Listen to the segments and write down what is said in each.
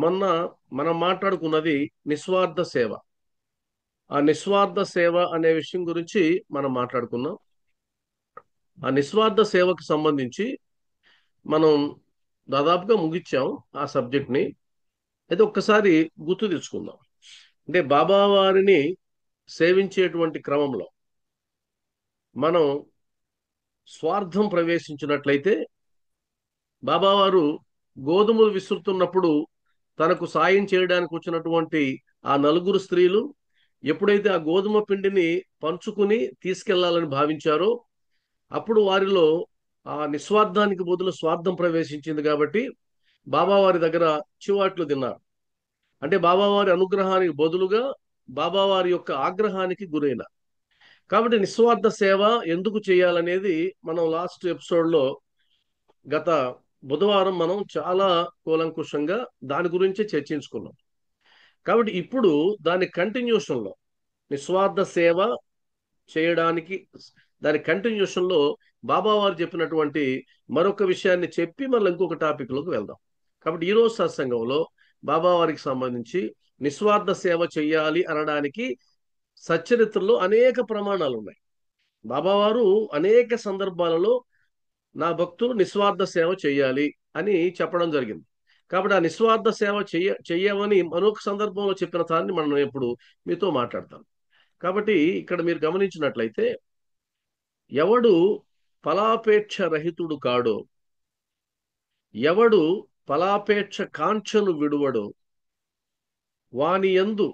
మొన్న మనం మాట్లాడుకున్నది నిస్వార్థ సేవ. ఆ నిస్వార్థ సేవ అనే విషయం గురించి మనం మాట్లాడుకున్నాం. ఆ నిస్వార్థ సేవకు సంబంధించి మనం దాదాపుగా ముగిచ్చాం ఆ సబ్జెక్ట్ని. అయితే ఒక్కసారి గుర్తు తెచ్చుకుందాం. అంటే బాబా వారిని సేవించేటువంటి క్రమంలో మనం స్వార్థం ప్రవేశించినట్లయితే, బాబావారు గోధుమలు విసురుతున్నప్పుడు తనకు సాయం చేయడానికి వచ్చినటువంటి ఆ నలుగురు స్త్రీలు ఎప్పుడైతే ఆ గోధుమ పిండిని పంచుకుని తీసుకెళ్లాలని భావించారో, అప్పుడు వారిలో ఆ నిస్వార్థానికి బదులు స్వార్థం ప్రవేశించింది కాబట్టి బాబావారి దగ్గర చివాట్లు తిన్నారు. అంటే బాబావారి అనుగ్రహానికి బదులుగా బాబావారి యొక్క ఆగ్రహానికి గురైన. కాబట్టి నిస్వార్థ సేవ ఎందుకు చేయాలనేది మనం లాస్ట్ ఎపిసోడ్లో, గత బుధవారం మనం చాలా కూలంకుషంగా దాని గురించే చర్చించుకున్నాం. కాబట్టి ఇప్పుడు దాని కంటిన్యూషన్లో నిస్వార్థ సేవ చేయడానికి, దాని కంటిన్యూషన్లో బాబా వారు చెప్పినటువంటి మరొక విషయాన్ని చెప్పి మళ్ళీ ఇంకొక టాపిక్లోకి వెళ్దాం. కాబట్టి ఈరోజు సత్సంగంలో బాబా వారికి సంబంధించి నిస్వార్థ సేవ చేయాలి అనడానికి సచ్చరిత్రలో అనేక ప్రమాణాలు ఉన్నాయి. బాబావారు అనేక సందర్భాలలో నా భక్తులు నిస్వార్థ సేవ చేయాలి అని చెప్పడం జరిగింది. కాబట్టి ఆ నిస్వార్థ సేవ చెయ్యమని మరొక సందర్భంలో చెప్పిన దాన్ని మనం ఇప్పుడు మీతో మాట్లాడతాం. కాబట్టి ఇక్కడ మీరు గమనించినట్లయితే, ఎవడు ఫలాపేక్ష రహితుడు కాడో, ఎవడు ఫలాపేక్ష కాంక్షను విడువడో, వానియందు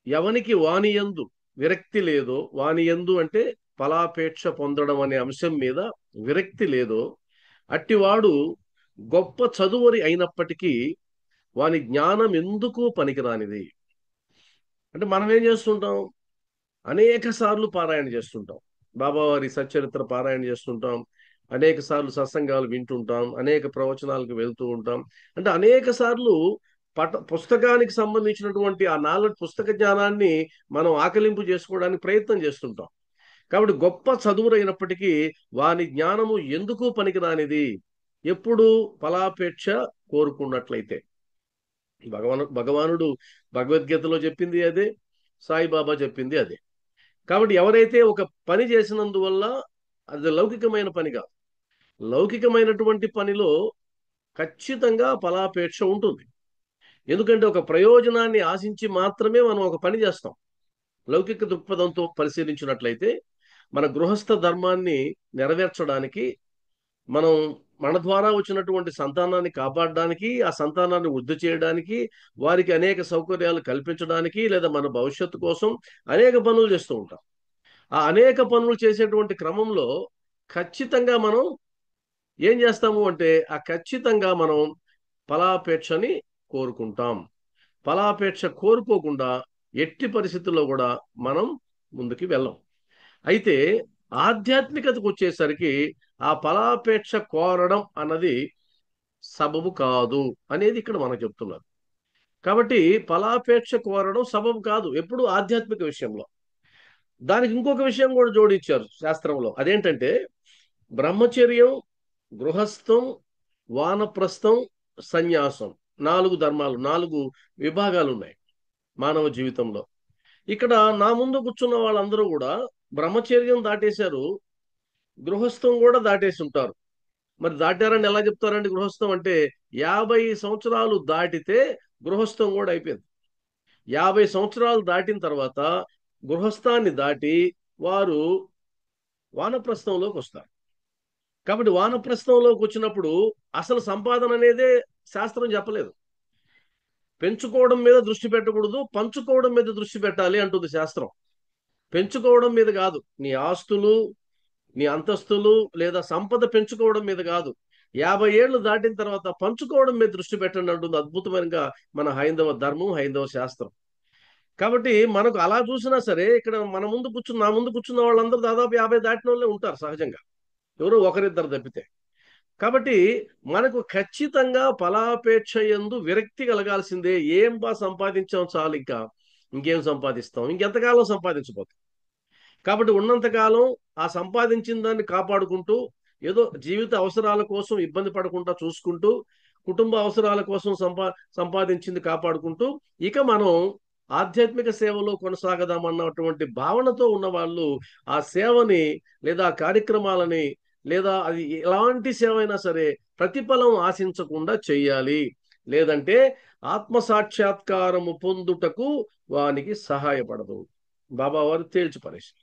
ఎవనికి వానియందు విరక్తి లేదో, వానియందు అంటే ఫలాపేక్ష పొందడం అనే అంశం మీద విరక్తి లేదో, అట్టివాడు గొప్ప చదువరి అయినప్పటికీ వాని జ్ఞానం ఎందుకు పనికిరానిది. అంటే మనం ఏం చేస్తుంటాం? అనేక సార్లు పారాయణ చేస్తుంటాం, బాబావారి సచ్చరిత్ర పారాయణ చేస్తుంటాం, అనేక సార్లు సత్సంగాలు వింటుంటాం, అనేక ప్రవచనాలకు వెళ్తూ ఉంటాం. అంటే అనేక సార్లు పుస్తకానికి సంబంధించినటువంటి ఆ నాలెడ్జ్, పుస్తక జ్ఞానాన్ని మనం ఆకలింపు చేసుకోవడానికి ప్రయత్నం చేస్తుంటాం. కాబట్టి గొప్ప చదువురైనప్పటికీ వాని జ్ఞానము ఎందుకు పనికిరానిది, ఎప్పుడు ఫలాపేక్ష కోరుకున్నట్లయితే. భగవానుడు భగవద్గీతలో చెప్పింది అదే, సాయిబాబా చెప్పింది అదే. కాబట్టి ఎవరైతే ఒక పని చేసినందువల్ల అది లౌకికమైన పని కాదు, లౌకికమైనటువంటి పనిలో ఖచ్చితంగా ఫలాపేక్ష ఉంటుంది. ఎందుకంటే ఒక ప్రయోజనాన్ని ఆశించి మాత్రమే మనం ఒక పని చేస్తాం. లౌకిక దృక్పథంతో పరిశీలించినట్లయితే, మన గృహస్థ ధర్మాన్ని నెరవేర్చడానికి, మనం మన ద్వారా వచ్చినటువంటి సంతానాన్ని కాపాడడానికి, ఆ సంతానాన్ని వృద్ధి చేయడానికి, వారికి అనేక సౌకర్యాలు కల్పించడానికి, లేదా మన భవిష్యత్తు కోసం అనేక పనులు చేస్తూ ఉంటాం. ఆ అనేక పనులు చేసేటువంటి క్రమంలో ఖచ్చితంగా మనం ఏం చేస్తాము అంటే, ఆ ఖచ్చితంగా మనం ఫలాపేక్షని కోరుకుంటాం. ఫలాపేక్ష కోరుకోకుండా ఎట్టి పరిస్థితుల్లో కూడా మనం ముందుకు వెళ్ళం. అయితే ఆధ్యాత్మికతకు వచ్చేసరికి ఆ ఫలాపేక్ష కోరడం అన్నది సబబు కాదు అనేది ఇక్కడ మనం చెప్తున్నారు. కాబట్టి ఫలాపేక్ష కోరడం సబబు కాదు ఎప్పుడు ఆధ్యాత్మిక విషయంలో. దానికి ఇంకొక విషయం కూడా జోడించారు శాస్త్రంలో. అదేంటంటే, బ్రహ్మచర్యం, గృహస్థం, వానప్రస్థం, సన్యాసం, 4 ధర్మాలు, 4 విభాగాలు ఉన్నాయి మానవ జీవితంలో. ఇక్కడ నా ముందు కూర్చున్న వాళ్ళందరూ కూడా బ్రహ్మచర్యం దాటేశారు, గృహస్థం కూడా దాటేసి ఉంటారు. మరి దాటారని ఎలా చెప్తారండి? గృహస్థం అంటే 50 సంవత్సరాలు దాటితే గృహస్థం కూడా అయిపోయింది. 50 సంవత్సరాలు దాటిన తర్వాత గృహస్థాన్ని దాటి వారు వానప్రస్థంలోకి వస్తారు. కాబట్టి వానప్రస్థంలోకి వచ్చినప్పుడు అసలు సంపాదన అనేదే శాస్త్రం చెప్పలేదు. పెంచుకోవడం మీద దృష్టి పెట్టకూడదు, పంచుకోవడం మీద దృష్టి పెట్టాలి అంటుంది శాస్త్రం. పెంచుకోవడం మీద కాదు, నీ ఆస్తులు, నీ అంతస్తులు లేదా సంపద పెంచుకోవడం మీద కాదు, 50 ఏళ్ళు దాటిన తర్వాత పంచుకోవడం మీద దృష్టి పెట్టండి అంటుంది అద్భుతమైనగా మన హైందవ ధర్మం, హైందవ శాస్త్రం. కాబట్టి మనకు అలా చూసినా సరే, ఇక్కడ మన ముందు కూర్చున్న, నా ముందు కూర్చున్న వాళ్ళందరూ దాదాపు 50 దాటిన వాళ్ళే ఉంటారు సహజంగా, ఎవరో ఒకరిద్దరు తప్పితే. కాబట్టి మనకు ఖచ్చితంగా ఫలాపేక్ష యందు విరక్తి కలగాల్సిందే. ఏం సంపాదించాం చాలు, ఇంకా ఇంకేం సంపాదిస్తాం, ఇంకెంతకాలం సంపాదించబోతాం. కాబట్టి ఉన్నంతకాలం ఆ సంపాదించిన దాన్ని కాపాడుకుంటూ, ఏదో జీవిత అవసరాల కోసం ఇబ్బంది పడకుండా చూసుకుంటూ, కుటుంబ అవసరాల కోసం సంపాదించింది కాపాడుకుంటూ ఇక మనం ఆధ్యాత్మిక సేవలో కొనసాగదామన్నటువంటి భావనతో ఉన్న వాళ్ళు ఆ సేవని లేదా ఆ కార్యక్రమాలని లేదా అది ఎలాంటి సేవ అయినా సరే ప్రతిఫలం ఆశించకుండా చెయ్యాలి. లేదంటే ఆత్మ సాక్షాత్కారము పొందుటకు వానికి సహాయపడదు. బాబా వారు తేల్చి పరేశారు.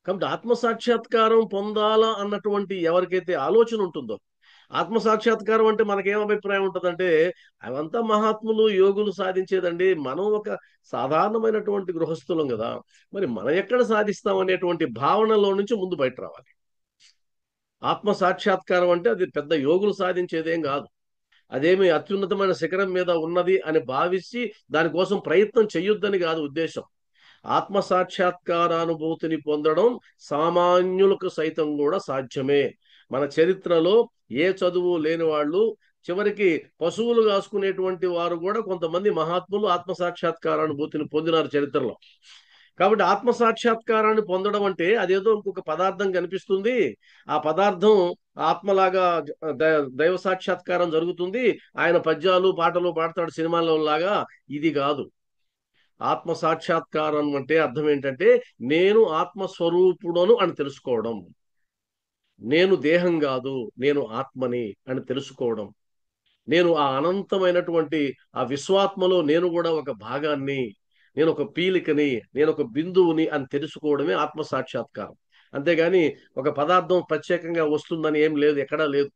కాబట్టి ఆత్మ సాక్షాత్కారం పొందాలా అన్నటువంటి ఎవరికైతే ఆలోచన ఉంటుందో, ఆత్మ సాక్షాత్కారం అంటే మనకేం అభిప్రాయం ఉంటుందంటే అవంతా మహాత్ములు యోగులు సాధించేదండి, మనం ఒక సాధారణమైనటువంటి గృహస్థులం కదా, మరి మనం ఎక్కడ సాధిస్తాం అనేటువంటి భావనలో నుంచి ముందు బయట రావాలి. ఆత్మ సాక్షాత్కారం అంటే అది పెద్ద యోగులు సాధించేదేం కాదు. అదేమి అత్యున్నతమైన శిఖరం మీద ఉన్నది అని భావించి దానికోసం ప్రయత్నం చెయ్యొద్దని కాదు ఉద్దేశం. ఆత్మ సాక్షాత్కారానుభూతిని పొందడం సామాన్యులకు సైతం కూడా సాధ్యమే. మన చరిత్రలో ఏ చదువు లేని వాళ్ళు, చివరికి పశువులు కాసుకునేటువంటి వారు కూడా కొంతమంది మహాత్ములు ఆత్మ సాక్షాత్కారానుభూతిని పొందినారు చరిత్రలో. కాబట్టి ఆత్మ సాక్షాత్కారాన్ని పొందడం అంటే అదేదో ఇంకొక పదార్థం కనిపిస్తుంది, ఆ పదార్థం ఆత్మలాగా దైవ సాక్షాత్కారం జరుగుతుంది, ఆయన పద్యాలు పాటలు పాడతాడు సినిమాల్లో లాగా, ఇది కాదు. ఆత్మ సాక్షాత్కారం అంటే అర్థం ఏంటంటే నేను ఆత్మస్వరూపుడను అని తెలుసుకోవడం, నేను దేహం కాదు నేను ఆత్మని అని తెలుసుకోవడం, నేను ఆ అనంతమైనటువంటి ఆ విశ్వాత్మలో నేను కూడా ఒక భాగాన్ని, నేను ఒక పీలికని, నేను ఒక బిందువుని అని తెలుసుకోవడమే ఆత్మ సాక్షాత్కారం. అంతేగాని ఒక పదార్థం ప్రత్యేకంగా వస్తుందని ఏం లేదు, ఎక్కడా లేదు.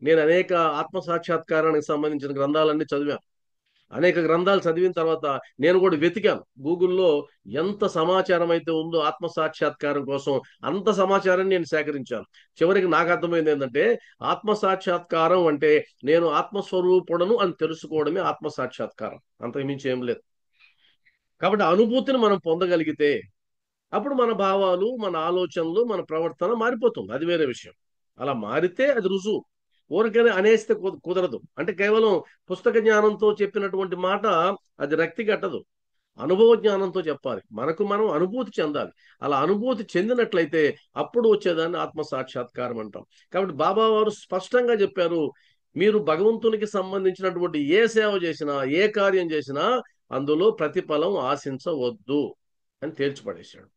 నేను అనేక ఆత్మ సాక్షాత్కారానికి సంబంధించిన గ్రంథాలన్నీ చదివాను. అనేక గ్రంథాలు చదివిన తర్వాత నేను కూడా వెతికాను గూగుల్లో, ఎంత సమాచారం అయితే ఉందో ఆత్మ సాక్షాత్కారం కోసం అంత సమాచారాన్ని నేను సేకరించాను. చివరికి నాకు అర్థమైంది ఏంటంటే ఆత్మ సాక్షాత్కారం అంటే నేను ఆత్మస్వరూపుడను అని తెలుసుకోవడమే ఆత్మ సాక్షాత్కారం, అంతకు మించి ఏం లేదు. కాబట్టి అనుభూతిని మనం పొందగలిగితే అప్పుడు మన భావాలు, మన ఆలోచనలు, మన ప్రవర్తన మారిపోతుంది, అది వేరే విషయం. అలా మారితే అది రుజువు. ఊరికనే అనేస్తే కుదరదు. అంటే కేవలం పుస్తక జ్ఞానంతో చెప్పినటువంటి మాట అది రక్తి కట్టదు, అనుభవ జ్ఞానంతో చెప్పాలి, మనకు మనం అనుభూతి చెందాలి. అలా అనుభూతి చెందినట్లయితే అప్పుడు వచ్చేదాన్ని ఆత్మ సాక్షాత్కారం అంటాం. కాబట్టి బాబా వారు స్పష్టంగా చెప్పారు, మీరు భగవంతునికి సంబంధించినటువంటి ఏ సేవ చేసినా, ఏ కార్యం చేసినా అందులో ప్రతిఫలం ఆశించవద్దు అని తేల్చిపడేశాడు.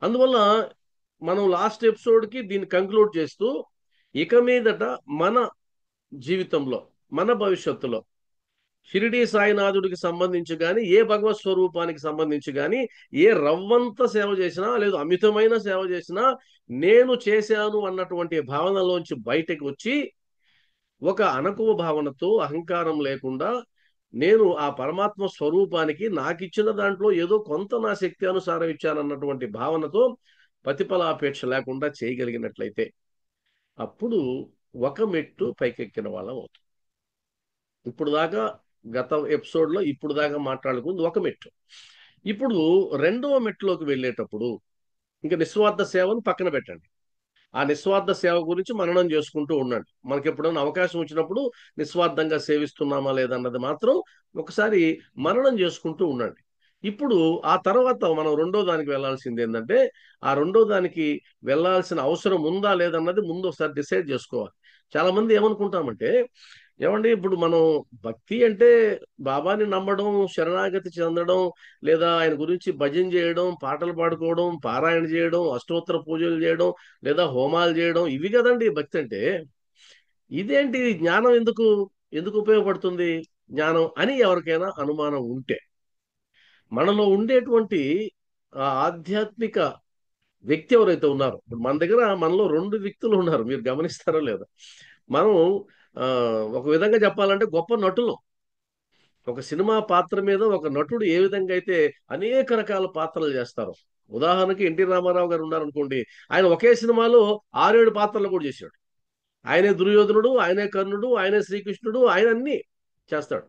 అందువల్ల మనం లాస్ట్ ఎపిసోడ్కి దీన్ని కంక్లూడ్ చేస్తూ, ఇక మీదట మన జీవితంలో, మన భవిష్యత్తులో షిరిడి సాయినాథుడికి సంబంధించి కానీ, ఏ భగవత్ స్వరూపానికి సంబంధించి కానీ ఏ రవ్వంత సేవ చేసినా లేదు అమితమైన సేవ చేసినా నేను చేశాను అన్నటువంటి భావనలోంచి బయటకు వచ్చి ఒక అణకువ భావనతో, అహంకారం లేకుండా నేను ఆ పరమాత్మ స్వరూపానికి నాకిచ్చిన దాంట్లో ఏదో కొంత నా శక్తి అనుసారం ఇచ్చానన్నటువంటి భావనతో ప్రతిఫలాపేక్ష లేకుండా చేయగలిగినట్లయితే అప్పుడు ఒక మెట్టు పైకెక్కిన వాళ్ళం అవుతుంది. ఇప్పుడు దాకా గత ఎపిసోడ్లో ఇప్పుడు దాకా మాట్లాడుకుంది ఒక మెట్టు. ఇప్పుడు రెండవ మెట్టులోకి వెళ్ళేటప్పుడు ఇంకా నిస్వార్థ సేవను పక్కన పెట్టండి. ఆ నిస్వార్థ సేవ గురించి మననం చేసుకుంటూ ఉండండి. మనకి ఎప్పుడైనా అవకాశం వచ్చినప్పుడు నిస్వార్థంగా సేవిస్తున్నామా లేదన్నది మాత్రం ఒకసారి మననం చేసుకుంటూ ఉండండి. ఇప్పుడు ఆ తర్వాత మనం రెండో దానికి వెళ్ళాల్సింది ఏంటంటే, ఆ రెండో దానికి వెళ్ళాల్సిన అవసరం ఉందా లేదన్నది ముందు ఒకసారి డిసైడ్ చేసుకోవాలి. చాలా మంది ఏమనుకుంటామంటే, ఏమండి ఇప్పుడు మనం భక్తి అంటే బాబాని నమ్మడం, శరణాగతి చెందడం, లేదా ఆయన గురించి భజన చేయడం, పాటలు పాడుకోవడం, పారాయణ చేయడం, అష్టోత్తర పూజలు చేయడం, లేదా హోమాలు చేయడం, ఇవి కదండి భక్తి అంటే. ఇదేంటి జ్ఞానం ఎందుకు ఎందుకు ఉపయోగపడుతుంది జ్ఞానం అని ఎవరికైనా అనుమానం ఉంటే, మనలో ఉండేటువంటి ఆ ఆధ్యాత్మిక వ్యక్తి ఎవరైతే ఉన్నారో, ఇప్పుడు మన దగ్గర మనలో రెండు వ్యక్తులు ఉన్నారు, మీరు గమనిస్తారో లేదో. మనం ఆ, ఒక విధంగా చెప్పాలంటే గొప్ప నటులు. ఒక సినిమా పాత్ర మీద ఒక నటుడు ఏ విధంగా అయితే అనేక రకాల పాత్రలు చేస్తారు. ఉదాహరణకి ఎన్టీ రామారావు గారు ఉన్నారనుకోండి, ఆయన ఒకే సినిమాలో 6-7 పాత్రలు కూడా చేశాడు. ఆయనే దుర్యోధనుడు, ఆయనే కర్ణుడు, ఆయనే శ్రీకృష్ణుడు, ఆయన అన్ని చేస్తాడు.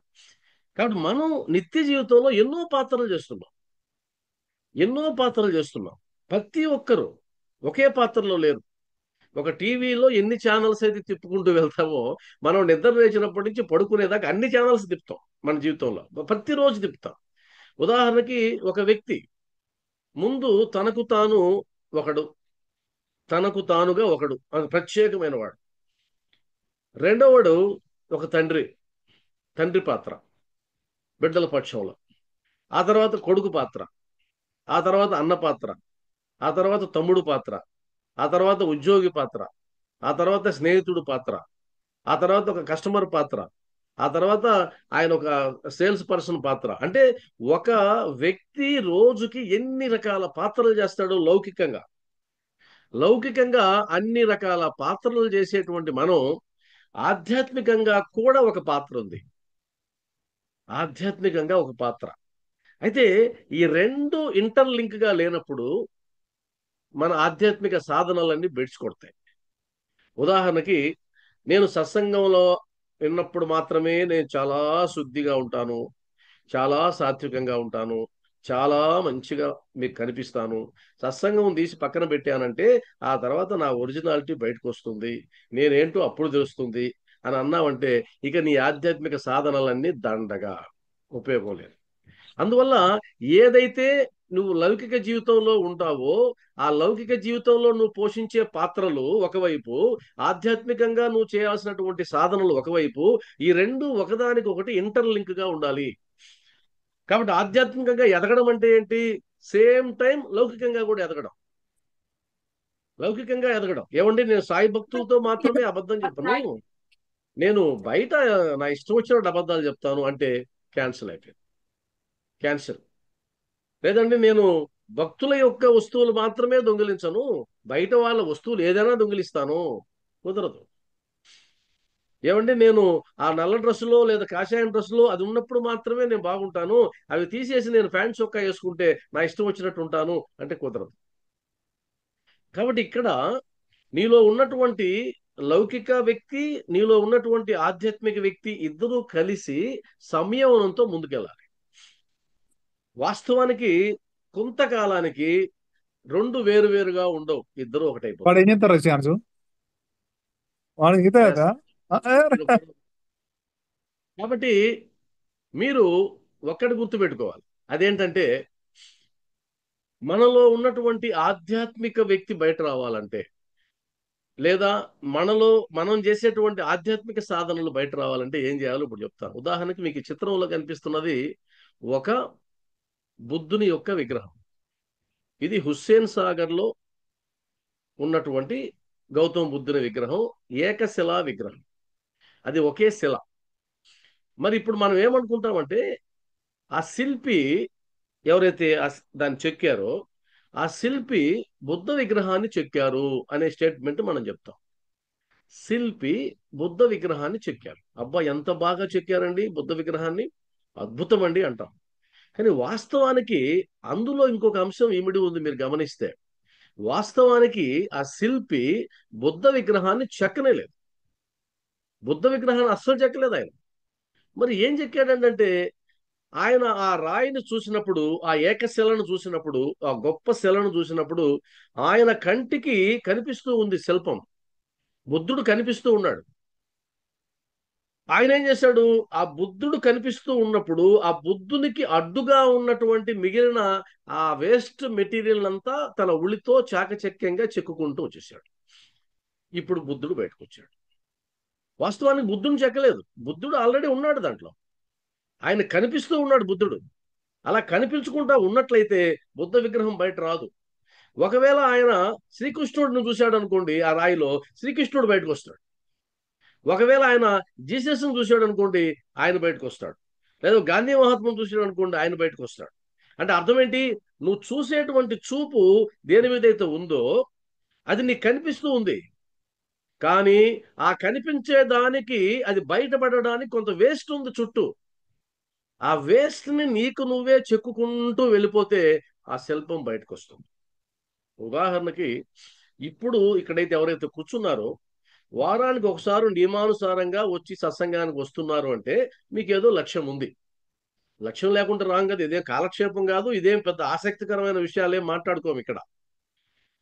కాబట్టి మనం నిత్య జీవితంలో ఎన్నో పాత్రలు చేస్తున్నాం, ఎన్నో పాత్రలు చేస్తున్నాం. ప్రతి ఒక్కరూ ఒకే పాత్రలో లేరు. ఒక టీవీలో ఎన్ని ఛానల్స్ అయితే తిప్పుకుంటూ వెళ్తామో, మనం నిద్ర లేచినప్పటి నుంచి పడుకునేదాకా అన్ని ఛానల్స్ తిప్పుతాం మన జీవితంలో, ప్రతిరోజు తిప్పుతాం. ఉదాహరణకి ఒక వ్యక్తి ముందు తనకు తాను ఒకడు, తనకు తానుగా ఒకడు, అది ప్రత్యేకమైన వాడు. రెండవడు ఒక తండ్రి, తండ్రి పాత్ర బిడ్డల పక్షంలో, ఆ తర్వాత కొడుకు పాత్ర, ఆ తర్వాత అన్న పాత్ర, ఆ తర్వాత తమ్ముడు పాత్ర, ఆ తర్వాత ఉద్యోగి పాత్ర, ఆ తర్వాత స్నేహితుడు పాత్ర, ఆ తర్వాత ఒక కస్టమర్ పాత్ర, ఆ తర్వాత ఆయన ఒక సేల్స్ పర్సన్ పాత్ర. అంటే ఒక వ్యక్తి రోజుకి ఎన్ని రకాల పాత్రలు చేస్తాడో లౌకికంగా. లౌకికంగా అన్ని రకాల పాత్రలు చేసేటువంటి మనం ఆధ్యాత్మికంగా కూడా ఒక పాత్ర ఉంది. ఆధ్యాత్మికంగా ఒక పాత్ర. అయితే ఈ రెండు ఇంటర్లింక్ గా లేనప్పుడు మన ఆధ్యాత్మిక సాధనలన్నీ బెడిసి కొడతాయి. ఉదాహరణకి నేను సత్సంగంలో విన్నప్పుడు మాత్రమే నేను చాలా శుద్ధిగా ఉంటాను, చాలా సాత్వికంగా ఉంటాను, చాలా మంచిగా మీకు కనిపిస్తాను. సత్సంగం తీసి పక్కన పెట్టానంటే ఆ తర్వాత నా ఒరిజినాలిటీ బయటకు వస్తుంది, నేనేంటో అప్పుడు తెలుస్తుంది అని అన్నావంటే ఇక నీ ఆధ్యాత్మిక సాధనలన్నీ దండగా, ఉపయోగం లేదు. అందువల్ల ఏదైతే నువ్వు లౌకిక జీవితంలో ఉంటావో ఆ లౌకిక జీవితంలో నువ్వు పోషించే పాత్రలు ఒకవైపు, ఆధ్యాత్మికంగా నువ్వు చేయాల్సినటువంటి సాధనలు ఒకవైపు, ఈ రెండు ఒకదానికి ఒకటి ఇంటర్లింక్ గా ఉండాలి. కాబట్టి ఆధ్యాత్మికంగా ఎదగడం అంటే ఏంటి? సేమ్ టైం లౌకికంగా కూడా ఎదగడం. లౌకికంగా ఎదగడం ఏమండి, నేను సాయి భక్తులతో మాత్రమే అబద్ధం చెప్పను, నేను బయట నా ఇష్టం వచ్చినట్టు అబద్ధాలు చెప్తాను అంటే క్యాన్సిల్ అయిపోయింది. క్యాన్సిల్. లేదండి నేను భక్తుల యొక్క వస్తువులు మాత్రమే దొంగిలించను, బయట వాళ్ళ వస్తువులు ఏదైనా దొంగిలిస్తాను, కుదరదు. ఏమండి నేను ఆ నల్ల డ్రెస్సులో లేదా కాషాయం డ్రెస్సులో అది ఉన్నప్పుడు మాత్రమే నేను బాగుంటాను, అవి తీసేసి నేను ప్యాంట్ చొక్కా వేసుకుంటే నా ఇష్టం వచ్చినట్టు ఉంటాను అంటే కుదరదు. కాబట్టి ఇక్కడ నీలో ఉన్నటువంటి లౌకిక వ్యక్తి, నీలో ఉన్నటువంటి ఆధ్యాత్మిక వ్యక్తి ఇద్దరూ కలిసి సంయమనంతో ముందుకెళ్ళాలి. వాస్తవానికి కొంతకాలానికి రెండు వేరు వేరుగా ఉండవు, ఇద్దరు వాడు ఒకటైపోతారు. ఏం చెప్తారు ఛాన్స్? వాడికి ఈత కదా? చేస్తారు. కాబట్టి మీరు ఒక్కటి గుర్తుపెట్టుకోవాలి, అదేంటంటే మనలో ఉన్నటువంటి ఆధ్యాత్మిక వ్యక్తి బయట రావాలంటే, లేదా మనలో మనం చేసేటువంటి ఆధ్యాత్మిక సాధనలు బయట రావాలంటే ఏం చేయాలో ఇప్పుడు చెప్తాను. ఉదాహరణకి మీకు ఈ చిత్రంలో కనిపిస్తున్నది ఒక బుద్ధుని యొక్క విగ్రహం. ఇది హుస్సేన్ సాగర్ లో ఉన్నటువంటి గౌతమ బుద్ధుని విగ్రహం, ఏకశిలా విగ్రహం. అది ఒకే శిల. మరి ఇప్పుడు మనం ఏమనుకుంటామంటే ఆ శిల్పి ఎవరైతే దాన్ని చెక్కారో ఆ శిల్పి బుద్ధ విగ్రహాన్ని చెక్కారు అనే స్టేట్మెంట్ మనం చెప్తాం. శిల్పి బుద్ధ విగ్రహాన్ని చెక్కారు, అబ్బా ఎంత బాగా చెక్కారండి బుద్ధ విగ్రహాన్ని, అద్భుతం అండి అంటాం. కానీ వాస్తవానికి అందులో ఇంకొక అంశం ఇమిడి ఉంది, మీరు గమనిస్తే. వాస్తవానికి ఆ శిల్పి బుద్ధ విగ్రహాన్ని చెక్కనే లేదు, బుద్ధ విగ్రహాన్ని అస్సలు చెక్కలేదు ఆయన. మరి ఏం చెక్కాడంటే ఆయన ఆ రాయిని చూసినప్పుడు, ఆ ఏకశిలను చూసినప్పుడు, ఆ గొప్ప శిలను చూసినప్పుడు ఆయన కంటికి కనిపిస్తూ ఉంది శిల్పం, బుద్ధుడు కనిపిస్తూ ఉన్నాడు. ఆయన ఏం చేశాడు, ఆ బుద్ధుడు కనిపిస్తూ ఉన్నప్పుడు ఆ బుద్ధునికి అడ్డుగా ఉన్నటువంటి మిగిలిన ఆ వేస్ట్ మెటీరియల్ అంతా తన ఉళితో చాకచక్యంగా చెక్కుకుంటూ వచ్చేసాడు. ఇప్పుడు బుద్ధుడు బయటకు వచ్చాడు. వాస్తవానికి బుద్ధుని చెక్కలేదు, బుద్ధుడు ఆల్రెడీ ఉన్నాడు దాంట్లో, ఆయన కనిపిస్తూ ఉన్నాడు బుద్ధుడు. అలా కనిపించుకుంటా ఉన్నట్లయితే బుద్ధ విగ్రహం బయట రాదు. ఒకవేళ ఆయన శ్రీకృష్ణుడిని చూశాడు అనుకోండి, ఆ రాయిలో శ్రీకృష్ణుడు బయటకు వస్తాడు. ఒకవేళ ఆయన జీసస్ని చూశాడు అనుకోండి, ఆయన బయటకు వస్తాడు. లేదా గాంధీ మహాత్మను చూశాడు అనుకోండి, ఆయన బయటకు వస్తాడు. అంటే అర్థం ఏంటి? నువ్వు చూసేటువంటి చూపు దేని మీద అయితే ఉందో అది నీకు కనిపిస్తూ ఉంది, కానీ ఆ కనిపించే దానికి అది బయటపడడానికి కొంత వేస్ట్ ఉంది చుట్టూ. ఆ వేస్ట్ ని నీకు నువ్వే చెక్కుకుంటూ వెళ్ళిపోతే ఆ శిల్పం బయటకు వస్తుంది. ఉదాహరణకి ఇప్పుడు ఇక్కడైతే ఎవరైతే కూర్చున్నారో వారానికి ఒకసారి నియమానుసారంగా వచ్చి సత్సంగానికి వస్తున్నారు అంటే మీకు ఏదో లక్ష్యం ఉంది. లక్ష్యం లేకుండా రాం కదా, ఇదేం కాలక్షేపం కాదు, ఇదేం పెద్ద ఆసక్తికరమైన విషయాలు ఏం మాట్లాడుకోము ఇక్కడ.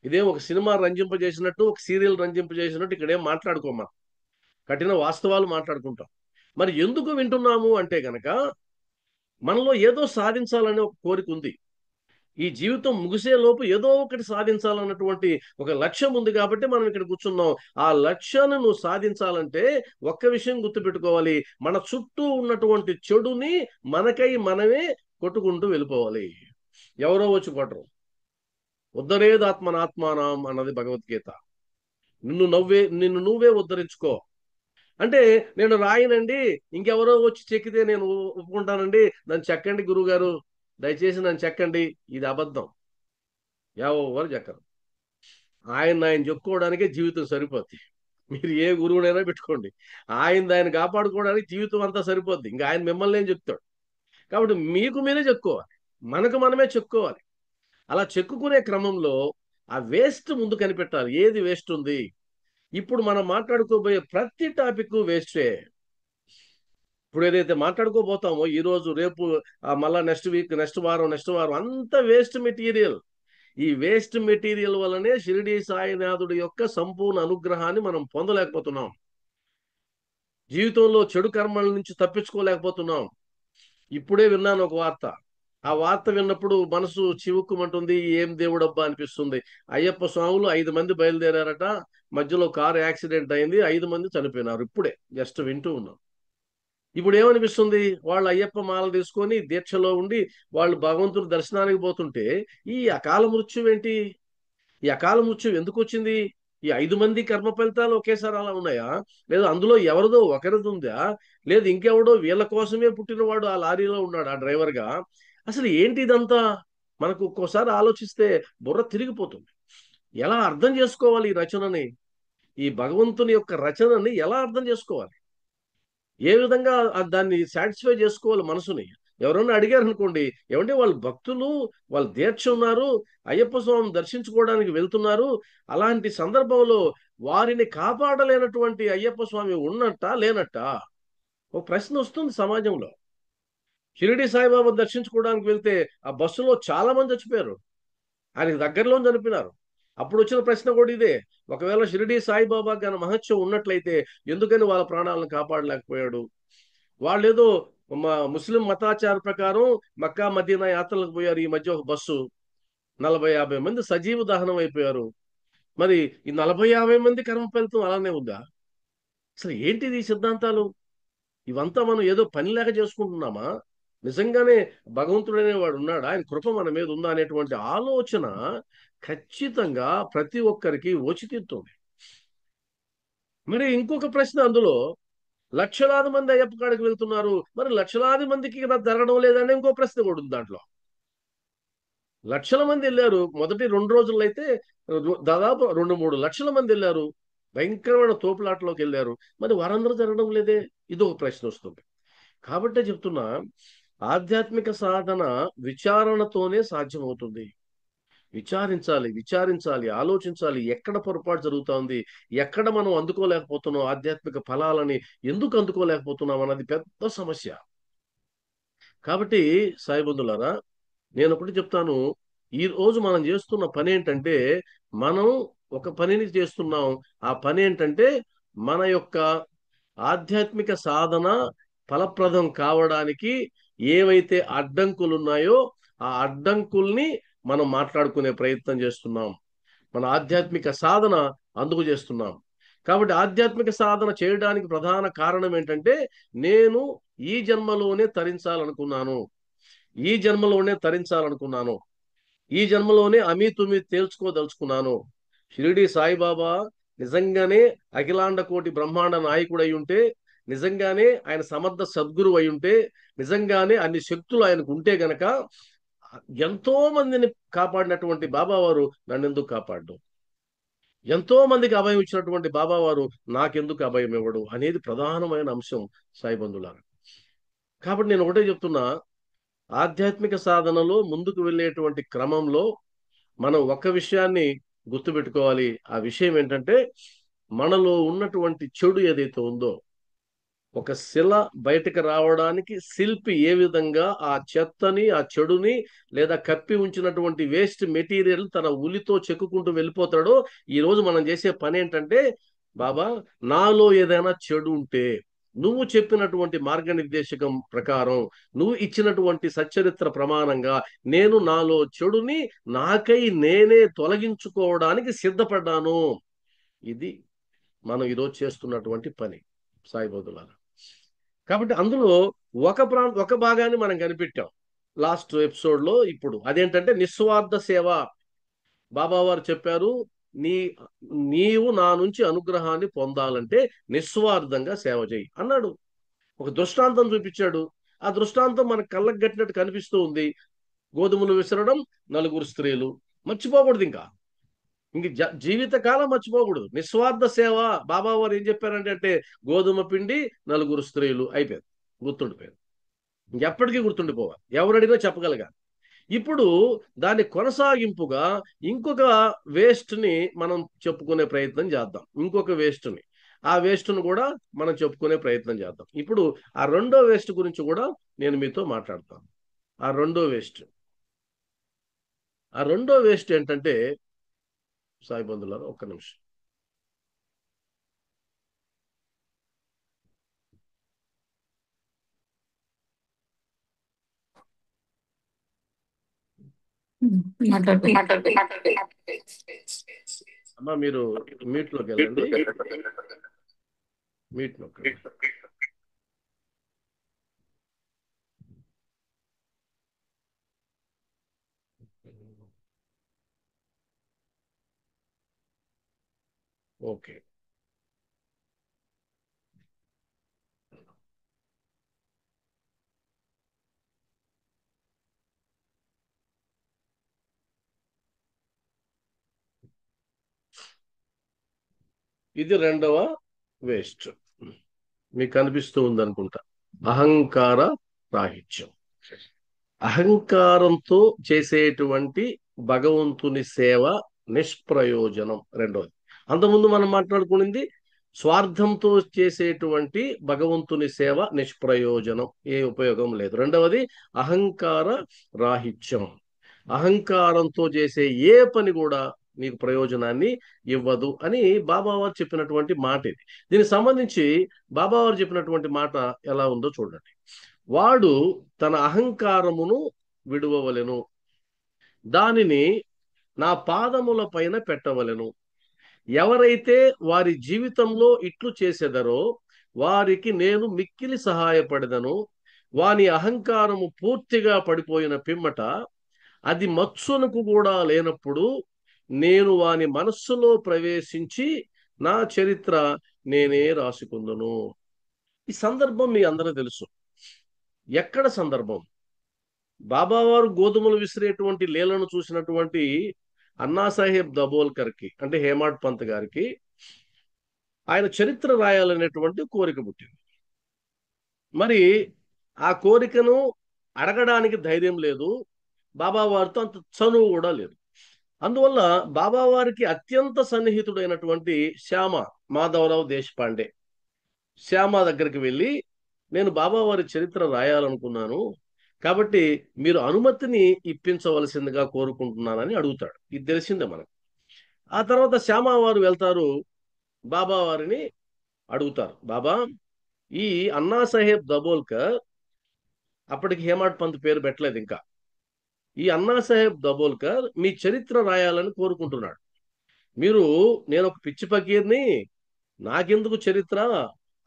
ఇదేం ఒక సినిమా రంజింపజేసినట్టు, ఒక సీరియల్ రంజింపజేసినట్టు ఇక్కడ ఏం మాట్లాడుకోమా, కఠిన వాస్తవాలు మాట్లాడుకుంటాం. మరి ఎందుకు వింటున్నాము అంటే గనక మనలో ఏదో సాధించాలనే ఒక కోరిక ఉంది. ఈ జీవితం ముగిసే లోపు ఏదో ఒకటి సాధించాలన్నటువంటి ఒక లక్ష్యం ఉంది కాబట్టి మనం ఇక్కడ కూర్చున్నాం. ఆ లక్ష్యాన్ని నువ్వు సాధించాలంటే ఒక్క విషయం గుర్తుపెట్టుకోవాలి, మన చుట్టూ ఉన్నటువంటి చెడుని మనకై మనమే కొట్టుకుంటూ వెళ్ళిపోవాలి. ఎవరో వచ్చి కొట్టరు. ఉద్ధరేదాత్మనాత్మానం అన్నది భగవద్గీత. నిన్ను నువ్వే ఉద్ధరించుకో. అంటే నేను రాయనండి, ఇంకెవరో వచ్చి చెక్కితే నేను ఒప్పుకుంటానండి, నన్ను చెక్కండి గురువుగారు, దయచేసి నన్ను చెక్కండి. ఇది అబద్ధం. ఎవరు చెక్కరు. ఆయన చెప్పుకోవడానికే జీవితం సరిపోద్ది. మీరు ఏ గురువునైనా పెట్టుకోండి, ఆయన కాపాడుకోవడానికి జీవితం అంతా సరిపోద్ది. ఇంకా ఆయన మిమ్మల్ని ఏం చెప్తాడు. కాబట్టి మీకు మీరే చెప్పుకోవాలి, మనకు మనమే చెప్పుకోవాలి. అలా చెక్కుకునే క్రమంలో ఆ వేస్ట్ ముందు కనిపెట్టాలి. ఏది వేస్ట్ ఉంది? ఇప్పుడు మనం మాట్లాడుకోబోయే ప్రతి టాపిక్ వేస్టే. ఇప్పుడు ఏదైతే మాట్లాడుకోబోతామో ఈ రోజు రేపు మళ్ళా నెక్స్ట్ వీక్, నెక్స్ట్ వారం అంత వేస్ట్ మెటీరియల్. ఈ వేస్ట్ మెటీరియల్ వల్లనే షిరిడి సాయినాథుడి యొక్క సంపూర్ణ అనుగ్రహాన్ని మనం పొందలేకపోతున్నాం. జీవితంలో చెడు కర్మల నుంచి తప్పించుకోలేకపోతున్నాం. ఇప్పుడే విన్నాను ఒక వార్త. ఆ వార్త విన్నప్పుడు మనసు చివుక్కుమంటుంది. ఏం దేవుడబ్బా అనిపిస్తుంది. అయ్యప్ప స్వాములు 5 మంది బయలుదేరారట, మధ్యలో కారు యాక్సిడెంట్ అయింది, 5 మంది చనిపోయినారు. ఇప్పుడే జస్ట్ వింటూ ఉన్నాం. ఇప్పుడు ఏమనిపిస్తుంది? వాళ్ళు అయ్యప్ప మాల తీసుకొని దీక్షలో ఉండి వాళ్ళు భగవంతుడి దర్శనానికి పోతుంటే ఈ అకాల మృత్యు ఏంటి? ఈ అకాల మృత్యు ఎందుకు వచ్చింది? ఈ 5 మంది కర్మ ఫలితాలు ఒకేసారి అలా ఉన్నాయా? లేదా అందులో ఎవరిదో ఒకరిది ఉందా? లేదు ఇంకెవడో వీళ్ళ కోసమే పుట్టినవాడు ఆ లారీలో ఉన్నాడు ఆ డ్రైవర్గా? అసలు ఏంటి ఇదంతా? మనకు ఒక్కోసారి ఆలోచిస్తే బుర్ర తిరిగిపోతుంది. ఎలా అర్థం చేసుకోవాలి ఈ రచనని? ఈ భగవంతుని యొక్క రచనని ఎలా అర్థం చేసుకోవాలి? ఏ విధంగా దాన్ని సాటిస్ఫై చేసుకోవాలి మనసుని? ఎవరన్నా అడిగారు అనుకోండి, ఏమంటే వాళ్ళు భక్తులు, వాళ్ళు దీక్ష ఉన్నారు, అయ్యప్ప స్వామిని దర్శించుకోవడానికి వెళ్తున్నారు, అలాంటి సందర్భంలో వారిని కాపాడలేనటువంటి అయ్యప్ప స్వామి ఉన్నట్టా లేనట్టా? ఒక ప్రశ్న వస్తుంది సమాజంలో. షిరిడి సాయిబాబా దర్శించుకోవడానికి వెళ్తే ఆ బస్సులో చాలా మంది చచ్చిపోయారు, ఆయనకి దగ్గరలో చనిపోయినారు. అప్పుడు వచ్చిన ప్రశ్న కూడా ఇదే, ఒకవేళ షిరిడి సాయిబాబా గాన మహత్యం ఉన్నట్లయితే ఎందుకని వాళ్ళ ప్రాణాలను కాపాడలేకపోయాడు? వాళ్ళేదో ముస్లిం మతాచార ప్రకారం మక్కా మదీనా యాత్రలకు పోయారు. ఈ మధ్య ఒక బస్సు 40-50 మంది సజీవ దహనం అయిపోయారు. మరి ఈ 40-50 మంది కర్మ ఫలితం అలానే ఉందా? అసలు ఏంటిది ఈ సిద్ధాంతాలు? ఇవంతా మనం ఏదో పని లేక చేసుకుంటున్నామా? నిజంగానే భగవంతుడు అనేవాడు ఉన్నాడా, ఆయన కృప మన మీద ఉందా అనేటువంటి ఆలోచన ఖచ్చితంగా ప్రతి ఒక్కరికి వచ్చి తీరుతుంది. మరి ఇంకొక ప్రశ్న అందులో, లక్షలాది మంది అయ్యప్ప కాడికి వెళ్తున్నారు, మరి లక్షలాది మందికి ఇలా జరగడం లేదని ఇంకో ప్రశ్న కూడా ఉంది దాంట్లో. లక్షల మంది వెళ్ళారు మొదటి 2 రోజుల్లో అయితే, దాదాపు 2-3 లక్షల మంది వెళ్ళారు, భయంకరమైన తోపులాటలోకి వెళ్ళారు. మరి వారందరూ జరగడం లేదే? ఇది ఒక ప్రశ్న వస్తుంది. కాబట్టే చెప్తున్నా, ఆధ్యాత్మిక సాధన విచారణతోనే సాధ్యమవుతుంది. విచారించాలి, ఆలోచించాలి. ఎక్కడ పొరపాటు జరుగుతోంది, ఎక్కడ మనం అందుకోలేకపోతున్నాం, ఆధ్యాత్మిక ఫలాలని ఎందుకు అందుకోలేకపోతున్నాం అన్నది పెద్ద సమస్య. కాబట్టి సాయిబంధులారా, నేను ఒకటి చెప్తాను. ఈ రోజు మనం చేస్తున్న పని ఏంటంటే, మనం ఒక పనిని చేస్తున్నాం. ఆ పని ఏంటంటే, మన యొక్క ఆధ్యాత్మిక సాధన ఫలప్రదం కావడానికి ఏవైతే అడ్డంకులు ఉన్నాయో ఆ అడ్డంకుల్ని మనం మాట్లాడుకునే ప్రయత్నం చేస్తున్నాం. మన ఆధ్యాత్మిక సాధన అందుకు చేస్తున్నాం. కాబట్టి ఆధ్యాత్మిక సాధన చేయడానికి ప్రధాన కారణం ఏంటంటే, నేను ఈ జన్మలోనే తరించాలనుకున్నాను, ఈ జన్మలోనే తరించాలనుకున్నాను, ఈ జన్మలోనే అమీ తుమి తేల్చుకోదలుచుకున్నాను. షిరిడి సాయిబాబా నిజంగానే అఖిలాండ కోటి బ్రహ్మాండ నాయకుడు అయి ఉంటే, నిజంగానే ఆయన సమర్థ సద్గురు అయి ఉంటే, నిజంగానే అన్ని శక్తులు ఆయనకు ఉంటే గనక ఎంతో మందిని కాపాడినటువంటి బాబావారు నన్నెందుకు కాపాడు? ఎంతో మందికి అభయం ఇచ్చినటువంటి బాబావారు నాకెందుకు అభయం ఇవ్వడు అనేది ప్రధానమైన అంశం సాయిబంధులారా. కాబట్టి నేను ఒకటే చెప్తున్నా, ఆధ్యాత్మిక సాధనలో ముందుకు వెళ్ళేటువంటి క్రమంలో మనం ఒక్క విషయాన్ని గుర్తుపెట్టుకోవాలి. ఆ విషయం ఏంటంటే, మనలో ఉన్నటువంటి చెడు ఏదైతే ఉందో, ఒక శిల బయటకు రావడానికి శిల్పి ఏ విధంగా ఆ చెత్తని, ఆ చెడుని, లేదా కప్పి ఉంచినటువంటి వేస్ట్ మెటీరియల్ తన ఉలితో చెక్కుకుంటూ వెళ్ళిపోతాడో, ఈ రోజు మనం చేసే పని ఏంటంటే, బాబా నాలో ఏదైనా చెడు ఉంటే, నువ్వు చెప్పినటువంటి మార్గనిర్దేశకం ప్రకారం, నువ్వు ఇచ్చినటువంటి సచ్చరిత్ర ప్రమాణంగా నేను నాలో చెడుని నాకై నేనే తొలగించుకోవడానికి సిద్ధపడ్డాను. ఇది మనం ఈరోజు చేస్తున్నటువంటి పని సాయిబోధులారా. కాబట్టి అందులో ఒక భాగాన్ని మనం కనిపెట్టాం లాస్ట్ ఎపిసోడ్ లో. ఇప్పుడు అదేంటంటే నిస్వార్థ సేవ. బాబా వారు చెప్పారు, నీ నీవు నా నుంచి అనుగ్రహాన్ని పొందాలంటే నిస్వార్థంగా సేవ చేయి అన్నాడు. ఒక దృష్టాంతం చూపించాడు. ఆ దృష్టాంతం మన కళ్ళకు కట్టినట్టు కనిపిస్తూ ఉంది. గోధుమలు విసరడం, నలుగురు స్త్రీలు. మర్చిపోకూడదు ఇంకా. ఇంక జీవితకాలం మర్చిపోకూడదు నిస్వార్థ సేవ. బాబా వారు ఏం చెప్పారంటే అంటే గోధుమ పిండి, నలుగురు స్త్రీలు, అయిపోయింది, గుర్తుండిపోయింది. ఇంకెప్పటికీ గుర్తుండిపోవాలి, ఎవరడిగినా చెప్పగలగాలి. ఇప్పుడు దాని కొనసాగింపుగా ఇంకొక వేస్ట్ ని మనం చెప్పుకునే ప్రయత్నం చేద్దాం. ఇంకొక వేస్ట్ ని, ఆ వేస్ట్ ను కూడా మనం చెప్పుకునే ప్రయత్నం చేద్దాం. ఇప్పుడు ఆ రెండో వేస్ట్ గురించి కూడా నేను మీతో మాట్లాడతాను. ఆ రెండో వేస్ట్ ఏంటంటే సాయి బంధువులారా, ఒక్క నిమిషం. అమ్మా మీరు మీట్ లోకి వెళ్ళండి. మీట్ నొక్కండి. ఓకే. ఇది రెండవ వేస్ట్. మీకు కనిపిస్తూ ఉందనుకుంటా. అహంకార రాహిత్యం. అహంకారంతో చేసేటువంటి భగవంతుని సేవ నిష్ప్రయోజనం. రెండవది. అంతకుముందు మనం మాట్లాడుకునింది స్వార్థంతో చేసేటువంటి భగవంతుని సేవ నిష్ప్రయోజనం, ఏ ఉపయోగం లేదు. రెండవది అహంకార రాహిత్యం. అహంకారంతో చేసే ఏ పని కూడా నీకు ప్రయోజనాన్ని ఇవ్వదు అని బాబావారు చెప్పినటువంటి మాట ఇది. దీనికి సంబంధించి బాబావారు చెప్పినటువంటి మాట ఎలా ఉందో చూడండి. వాడు తన అహంకారమును విడువవలెను, దానిని నా పాదముల పైన పెట్టవలెను. ఎవరైతే వారి జీవితంలో ఇట్లు చేసెదరో వారికి నేను మిక్కిలి సహాయపడదను. వాని అహంకారము పూర్తిగా పడిపోయిన పిమ్మట, అది మత్సునకు కూడా లేనప్పుడు, నేను వాని మనస్సులో ప్రవేశించి నా చరిత్ర నేనే రాసుకుందును. ఈ సందర్భం మీ అందరూ తెలుసు. ఎక్కడ సందర్భం? బాబావారు గోధుమలు విసిరేటువంటి లీలను చూసినటువంటి అన్నాసాహెబ్ దబోల్కర్ కి, అంటే హేమాడ్ పంత్ గారికి, ఆయన చరిత్ర రాయాలనేటువంటి కోరిక పుట్టింది. మరి ఆ కోరికను అడగడానికి ధైర్యం లేదు. బాబావారితో అంత చనువు కూడా లేదు. అందువల్ల బాబావారికి అత్యంత సన్నిహితుడైనటువంటి శ్యామ మాధవరావు దేశపాండే, శ్యామ దగ్గరికి వెళ్ళి, నేను బాబావారి చరిత్ర రాయాలనుకున్నాను, కాబట్టి మీరు అనుమతిని ఇప్పించవలసిందిగా కోరుకుంటున్నానని అడుగుతాడు. ఇది తెలిసిందే మనకు. ఆ తర్వాత శ్యామ వారు వెళ్తారు, బాబా వారిని అడుగుతారు, బాబా, ఈ అన్నాసాహెబ్ దబోల్కర్, అప్పటికి హేమాడ్ పంత్ పేరు పెట్టలేదు ఇంకా, ఈ అన్నాసాహెబ్ దబోల్కర్ మీ చరిత్ర రాయాలని కోరుకుంటున్నాడు. మీరు, నేను ఒక పిచ్చి ఫకీర్ని, నాకెందుకు చరిత్ర,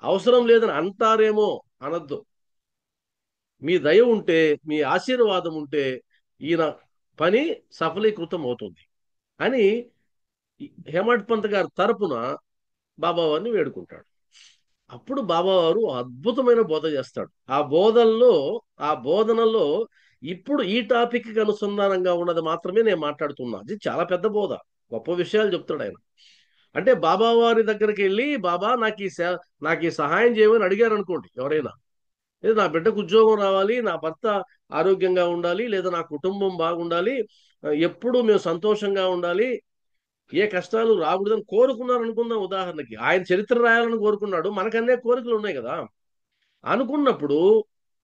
అవసరం లేదని అంటారేమో, అనద్దు. మీ దయ ఉంటే, మీ ఆశీర్వాదం ఉంటే ఈయన పని సఫలీకృతం అవుతుంది అని హేమడ్ పంత్ గారి తరపున బాబావారిని వేడుకుంటాడు. అప్పుడు బాబావారు అద్భుతమైన బోధ చేస్తాడు. ఆ బోధనలో ఇప్పుడు ఈ టాపిక్ కి అనుసంధానంగా ఉన్నది మాత్రమే నేను మాట్లాడుతున్నా. అది చాలా పెద్ద బోధ, గొప్ప విషయాలు చెప్తాడు ఆయన. అంటే బాబావారి దగ్గరికి వెళ్ళి, బాబా నాకు ఈ సహాయం చేయమని అడిగారు అనుకోండి ఎవరైనా, లేదా నా బిడ్డకు ఉద్యోగం రావాలి, నా భర్త ఆరోగ్యంగా ఉండాలి, లేదా నా కుటుంబం బాగుండాలి, ఎప్పుడు మేము సంతోషంగా ఉండాలి, ఏ కష్టాలు రాకూడదని కోరుకున్నారు అనుకుందాం. ఉదాహరణకి ఆయన చరిత్ర రాయాలని కోరుకున్నాడు, మనకన్నే కోరికలు ఉన్నాయి కదా. అనుకున్నప్పుడు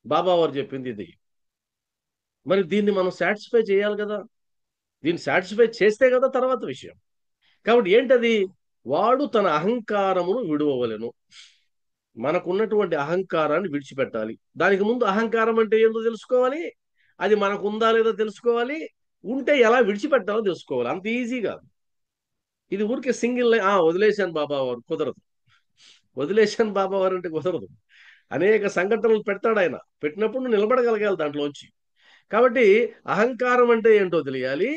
బాబా వారు చెప్పింది ఇది. మరి దీన్ని మనం సాటిస్ఫై చేయాలి కదా. దీన్ని సాటిస్ఫై చేస్తే కదా తర్వాత విషయం. కాబట్టి ఏంటది? వాడు తన అహంకారమును విడువవలెను. మనకున్నటువంటి అహంకారాన్ని విడిచిపెట్టాలి. దానికి ముందు అహంకారం అంటే ఏందో తెలుసుకోవాలి. అది మనకు ఉందా లేదో తెలుసుకోవాలి. ఉంటే ఎలా విడిచిపెట్టాలో తెలుసుకోవాలి. అంత ఈజీ కాదు. ఇది ఊరికే సింగిల్ వదిలేశాను బాబా వారు కుదరదు. వదిలేశాను బాబా వారు అంటే కుదరదు. అనేక సంఘటనలు పెడతాడు ఆయన. పెట్టినప్పుడు నువ్వు నిలబడగలగాలి దాంట్లోంచి. కాబట్టి అహంకారం అంటే ఏంటో తెలియాలి.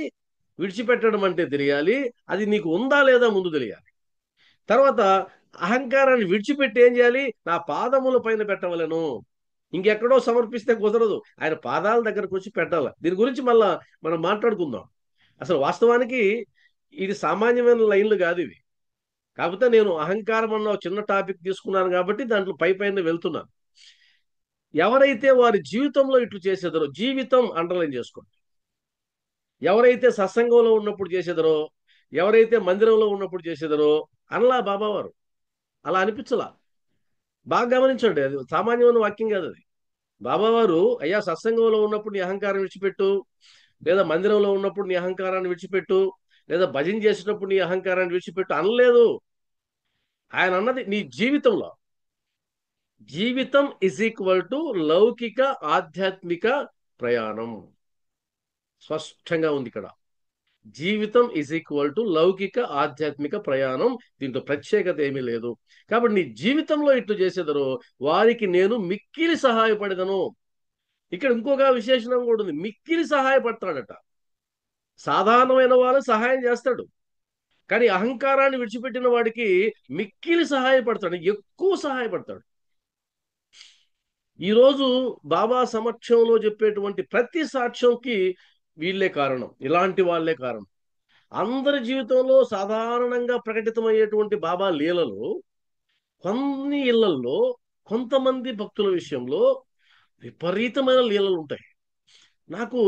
విడిచిపెట్టడం అంటే తెలియాలి. అది నీకు ఉందా లేదా ముందు తెలియాలి. తర్వాత అహంకారాన్ని విడిచిపెట్టి ఏం చేయాలి? నా పాదముల పైన పెట్టవలను. ఇంకెక్కడో సమర్పిస్తే కుదరదు. ఆయన పాదాల దగ్గరకు వచ్చి పెట్టాలి. దీని గురించి మళ్ళా మనం మాట్లాడుకుందాం. అసలు వాస్తవానికి ఇది సామాన్యమైన లైన్లు కాదు ఇవి. కాకపోతే నేను అహంకారం అన్న ఒక చిన్న టాపిక్ తీసుకున్నాను కాబట్టి దాంట్లో పైన వెళ్తున్నాను. ఎవరైతే వారి జీవితంలో ఇట్లు చేసేదరో, జీవితం అండర్లైన్ చేసుకోండి. ఎవరైతే సత్సంగంలో ఉన్నప్పుడు చేసేదరో, ఎవరైతే మందిరంలో ఉన్నప్పుడు చేసేదరో అనలా బాబావారు. అలా అనిపించలా. బాగా గమనించండి. అది సామాన్యమైన వాక్యం కాదు అది. బాబావారు అయ్యా సత్సంగంలో ఉన్నప్పుడు నీ అహంకారం విడిచిపెట్టు, లేదా మందిరంలో ఉన్నప్పుడు నీ అహంకారాన్ని విడిచిపెట్టు, లేదా భజన చేసినప్పుడు నీ అహంకారాన్ని విడిచిపెట్టు అనలేదు. ఆయన అన్నది నీ జీవితంలో. జీవితం ఇజ్ ఈక్వల్ టు లౌకిక ఆధ్యాత్మిక ప్రయాణం. స్పష్టంగా ఉంది ఇక్కడ. జీవితం ఇజ్ ఈక్వల్ టు లౌకిక ఆధ్యాత్మిక ప్రయాణం. దీంట్లో ప్రత్యేకత ఏమీ లేదు. కాబట్టి నీ జీవితంలో ఇట్లు చేసేదరో వారికి నేను మిక్కిలి సహాయపడదను. ఇక్కడ ఇంకొక విశేషణం కూడా ఉంది. మిక్కిలి సహాయపడతాడట. సాధారణమైన వాళ్ళు సహాయం చేస్తాడు, కానీ అహంకారాన్ని విడిచిపెట్టిన వాడికి మిక్కిలి సహాయపడతాడు, ఎక్కువ సహాయపడతాడు. ఈరోజు బాబా సమక్షంలో చెప్పేటువంటి ప్రతి సాక్ష్యంకి వీళ్ళే కారణం, ఇలాంటి వాళ్ళే కారణం. అందరి జీవితంలో సాధారణంగా ప్రకటితమయ్యేటువంటి బాబా లీలలు కొన్ని ఇళ్లల్లో కొంతమంది భక్తుల విషయంలో విపరీతమైన లీలలు ఉంటాయి. నాకు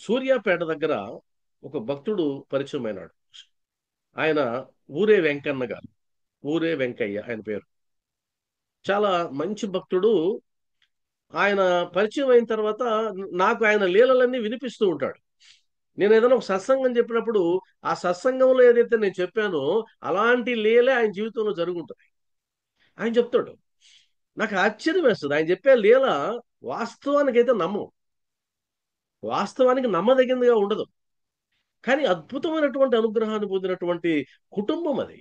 సూర్యాపేట దగ్గర ఒక భక్తుడు పరిచయం అయినాడు. ఆయన ఊరే వెంకన్న గారు, ఊరే వెంకయ్య ఆయన పేరు. చాలా మంచి భక్తుడు. ఆయన పరిచయం అయిన తర్వాత నాకు ఆయన లీలలన్నీ వినిపిస్తూ ఉంటాడు. నేను ఏదైనా ఒక సత్సంగం చెప్పినప్పుడు ఆ సత్సంగంలో ఏదైతే నేను చెప్పానో అలాంటి లీలే ఆయన జీవితంలో జరుగుంటుంది. ఆయన చెప్తాడు. నాకు ఆశ్చర్యం వేస్తుంది. ఆయన చెప్పే లీల వాస్తవానికి అయితే వాస్తవానికి నమ్మదగిందిగా ఉండదు. కానీ అద్భుతమైనటువంటి అనుగ్రహాన్ని పొందినటువంటి కుటుంబం అది.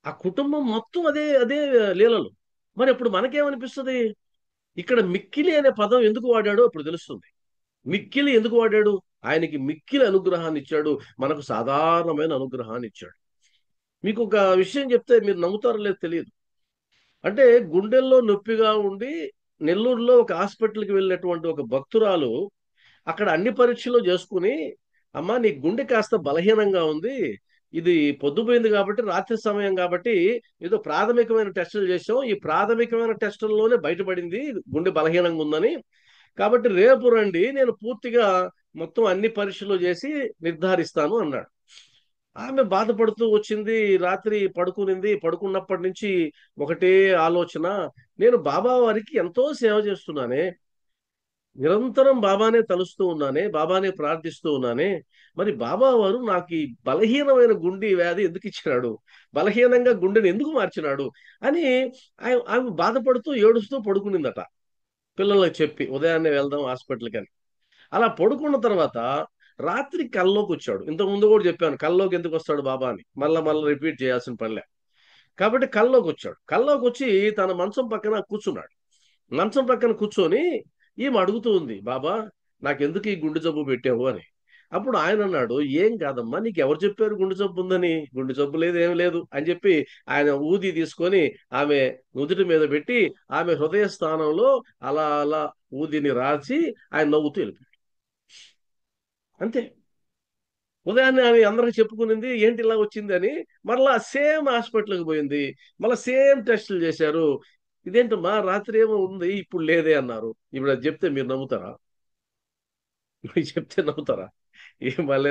ఆ కుటుంబం మొత్తం అదే అదే లీలలు. మరి ఇప్పుడు మనకేమనిపిస్తుంది? ఇక్కడ మిక్కిలి అనే పదం ఎందుకు వాడాడో ఇప్పుడు తెలుస్తుంది. మిక్కిలి ఎందుకు వాడాడు? ఆయనకి మిక్కిలి అనుగ్రహాన్ని ఇచ్చాడు, మనకు సాధారణమైన అనుగ్రహాన్ని ఇచ్చాడు. మీకు ఒక విషయం చెప్తే మీరు నమ్ముతారో లేదో తెలియదు. అంటే గుండెల్లో నొప్పిగా ఉండి నెల్లూరులో ఒక హాస్పిటల్కి వెళ్ళినటువంటి ఒక భక్తురాలు అక్కడ అన్ని పరీక్షలు చేసుకుని, అమ్మా నీ గుండె కాస్త బలహీనంగా ఉంది, ఇది పొద్దుపోయింది కాబట్టి రాత్రి సమయం కాబట్టి ఏదో ప్రాథమికమైన టెస్టులు చేసాం, ఈ ప్రాథమికమైన టెస్టుల్లోనే బయటపడింది గుండె బలహీనంగా ఉందని, కాబట్టి రేపు రండి నేను పూర్తిగా మొత్తం అన్ని పరీక్షలు చేసి నిర్ధారిస్తాను అన్నాడు. ఆమె బాధపడుతూ వచ్చింది. రాత్రి పడుకునింది. పడుకున్నప్పటి నుంచి ఒకటే ఆలోచన, నేను బాబా వారికి ఎంతో సేవ చేస్తున్నానే, నిరంతరం బాబానే తలుస్తూ ఉన్నానే, బాబానే ప్రార్థిస్తూ ఉన్నానే, మరి బాబా వారు నాకు ఈ బలహీనమైన గుండె వ్యాధి ఎందుకు ఇచ్చినాడు, బలహీనంగా గుండెని ఎందుకు మార్చినాడు అని ఆమె బాధపడుతూ ఏడుస్తూ పడుకునిందట. పిల్లలకు చెప్పి ఉదయాన్నే వెళ్దాం హాస్పిటల్కి అని. అలా పడుకున్న తర్వాత రాత్రి కల్లోకి వచ్చాడు. ఇంతకు ముందు కూడా చెప్పాను కల్లోకి ఎందుకు వస్తాడు బాబా అని, మళ్ళా మళ్ళీ రిపీట్ చేయాల్సిన పనిలే. కాబట్టి కల్లోకి వచ్చాడు. కల్లోకి వచ్చి తన మంచం పక్కన కూర్చున్నాడు. మంచం పక్కన కూర్చొని ఈమె అడుగుతూ ఉంది, బాబా నాకెందుకు ఈ గుండె జబ్బు పెట్టావు అని. అప్పుడు ఆయన అన్నాడు, ఏం కాదమ్మా, నీకు ఎవరు చెప్పారు గుండె జబ్బు ఉందని, గుండె జబ్బు లేదు ఏం లేదు అని చెప్పి ఆయన ఊది తీసుకొని ఆమె నుదుటి మీద పెట్టి ఆమె హృదయ స్థానంలో అలా అలా ఊదిని రాసి ఆయన నవ్వుతూ వెళ్ళిపోయాడు. అంతే. ఉదయాన్నే ఆమె అందరికి చెప్పుకునింది ఏంటి ఇలా వచ్చింది అని. మరలా సేమ్ హాస్పిటల్కి పోయింది. మళ్ళీ సేమ్ టెస్టులు చేశారు. ఇదేంటమ్మా రాత్రి ఏమో ఉంది ఇప్పుడు లేదే అన్నారు. ఇప్పుడు అది చెప్తే మీరు నమ్ముతారా? ఇప్పుడు చెప్తే నమ్ముతారా? ఏ మళ్ళీ